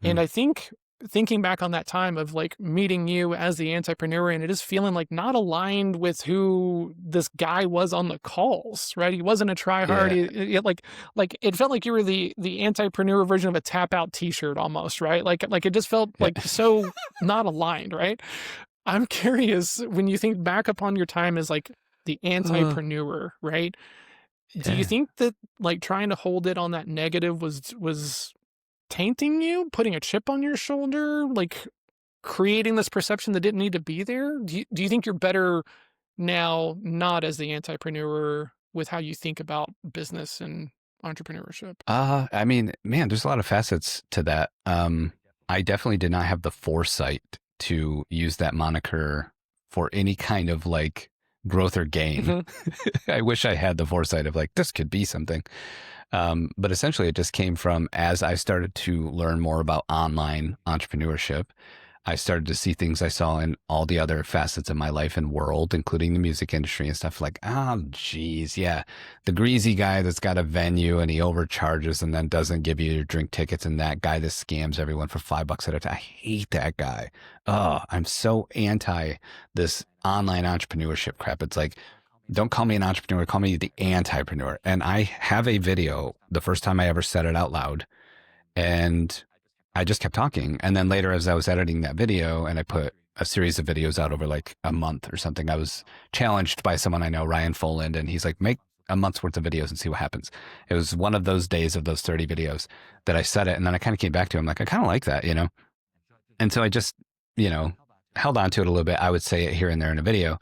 And Mm. I think thinking back on that time of like meeting you as the entrepreneur and it is feeling like not aligned with who this guy was on the calls, right? He wasn't a try hard. Yeah. Like it felt like you were the entrepreneur version of a tap out t-shirt almost, right? Like it just felt Yeah. like so not aligned, right? I'm curious when you think back upon your time as like the Uh, entrepreneur, right? Do you yeah. think that like trying to hold it on that negative was tainting you, putting a chip on your shoulder, like creating this perception that didn't need to be there? Do you think you're better now, not as the entrepreneur, with how you think about business and entrepreneurship? I mean, man, there's a lot of facets to that. I definitely did not have the foresight to use that moniker for any kind of like growth or gain. Hmm. I wish I had the foresight of like, this could be something. But essentially, it just came from as I started to learn more about online entrepreneurship. I started to see things I saw in all the other facets of my life and world, including the music industry and stuff like, oh, geez, yeah, the greasy guy that's got a venue and he overcharges and then doesn't give you your drink tickets, and that guy that scams everyone for $5 at a time. I hate that guy. Oh, I'm so anti this online entrepreneurship crap. It's like, don't call me an entrepreneur, call me the anti-preneur. And I have a video, the first time I ever said it out loud, and I just kept talking. And then later, as I was editing that video and I put a series of videos out over like a month or something, I was challenged by someone I know, Ryan Foland, and he's like, make a month's worth of videos and see what happens. It was one of those days of those 30 videos that I said it. And then I kind of came back to him like, I kind of like that, you know? And so I just, you know, held on to it a little bit. I would say it here and there in a video.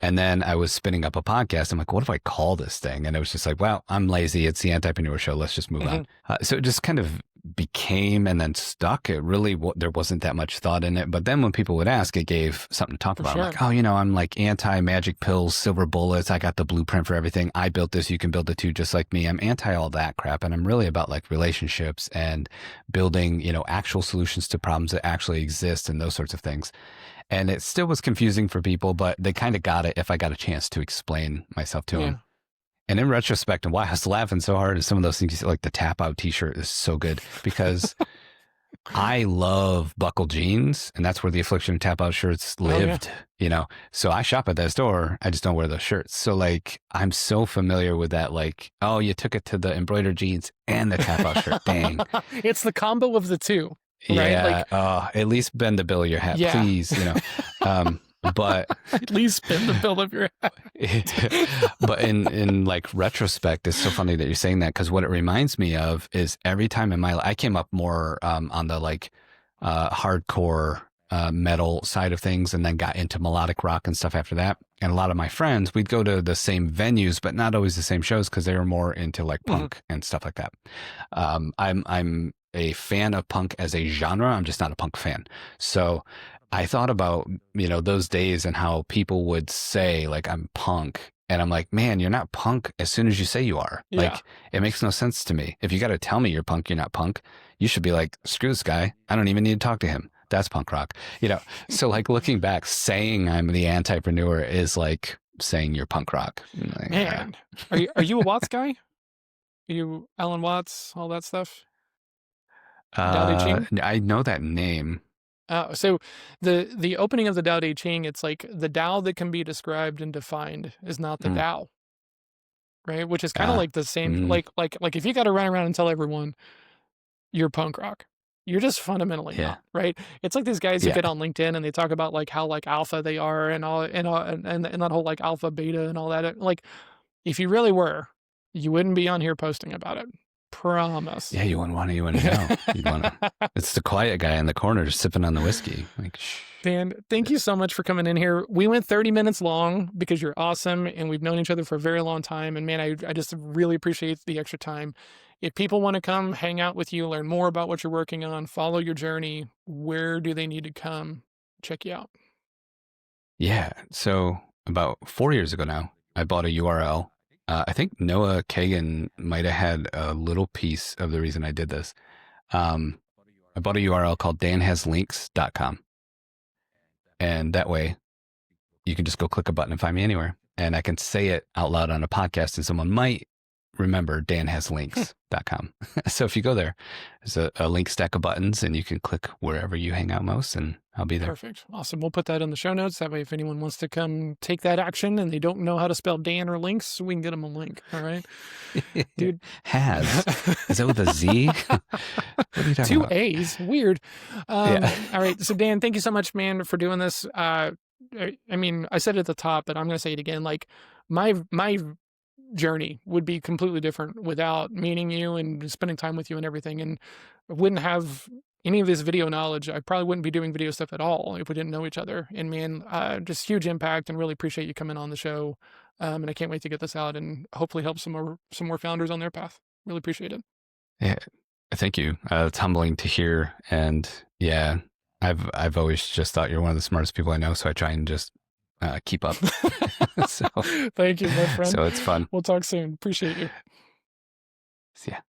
And then I was spinning up a podcast. I'm like, what if I call this thing? And it was just like, well, I'm lazy. It's the Entrepreneur Show. Let's just move Hmm. on. So it just kind of became and then stuck. It really, there wasn't that much thought in it. But then when people would ask, it gave something to talk For about. I'm sure. like, oh, you know, I'm like anti magic pills, silver bullets. I got the blueprint for everything. I built this. You can build it too, just like me. I'm anti all that crap. And I'm really about like relationships and building, you know, actual solutions to problems that actually exist and those sorts of things. And it still was confusing for people, but they kind of got it if I got a chance to explain myself to Yeah. them. And in retrospect, and why I was laughing so hard at some of those things, like the tap out t-shirt is so good because I love buckle jeans, and that's where the Affliction tap out shirts Oh yeah. lived, you know? So I shop at that store. I just don't wear those shirts. So like, I'm so familiar with that. Like, oh, you took it to the embroidered jeans and the tap out shirt. Dang. It's the combo of the two, right? Yeah. Like, At least bend the bill of your hat, yeah. please, you know? But At least spin the bill of your hat. but in like retrospect, it's so funny that you're saying that, because what it reminds me of is every time in my life, I came up more on the like hardcore metal side of things, and then got into melodic rock and stuff after that. And a lot of my friends, we'd go to the same venues, but not always the same shows because they were more into like punk and stuff like that. I'm a fan of punk as a genre. I'm just not a punk fan. So I thought about, you know, those days and how people would say like, I'm punk. And I'm like, man, you're not punk as soon as you say you are. Yeah. Like, it makes no sense to me. If you got to tell me you're punk, you're not punk. You should be like, screw this guy. I don't even need to talk to him. That's punk rock. You know, so like looking back, saying I'm the entrepreneur is like saying you're punk rock. Like, Man, are you a Watts guy? Are you Alan Watts, all that stuff? Tao Te Ching? I know that name. So the opening of the Tao Te Ching, it's like the Tao that can be described and defined is not the Mm. Tao, right? Which is kind of like the same, Mm. like if you got to run around and tell everyone you're punk rock, you're just fundamentally Yeah. not, right? It's like these guys who Yeah. get on LinkedIn and they talk about like how like alpha they are and and that whole like alpha beta and all that. Like if you really were, you wouldn't be on here posting about it. Promise. Yeah, you wouldn't want to know. You'd want to. It's the quiet guy in the corner just sipping on the whiskey. Like, shh. Dan, thank you so much for coming in here. We went 30 minutes long because you're awesome and we've known each other for a very long time. And man, I just really appreciate the extra time. If people want to come hang out with you, learn more about what you're working on, follow your journey, where do they need to come check you out? Yeah. So about 4 years ago now, I bought a URL. I think Noah Kagan might have had a little piece of the reason I did this. I bought a URL called danhaslinks.com. And that way you can just go click a button and find me anywhere. And I can say it out loud on a podcast, and someone might remember, danhaslinks.com. So if you go there, there's a link stack of buttons, and you can click wherever you hang out most, and I'll be there. Perfect. Awesome. We'll put that in the show notes. That way, if anyone wants to come take that action and they don't know how to spell Dan or links, we can get them a link. All right. Dude. Has. Is that with a Z? What are you talking Two about? A's. Weird. Yeah. All right. So, Dan, thank you so much, man, for doing this. I mean, I said it at the top, but I'm going to say it again. Like, my journey would be completely different without meeting you and spending time with you and everything. And I wouldn't have any of this video knowledge. I probably wouldn't be doing video stuff at all if we didn't know each other. And man, just huge impact, and really appreciate you coming on the show. And I can't wait to get this out and hopefully help some more founders on their path. Really appreciate it. Yeah. Thank you. It's humbling to hear. And yeah, I've always just thought you're one of the smartest people I know. So I try and just keep up. So Thank you, my friend. so it's fun. We'll talk soon. Appreciate you. Yeah.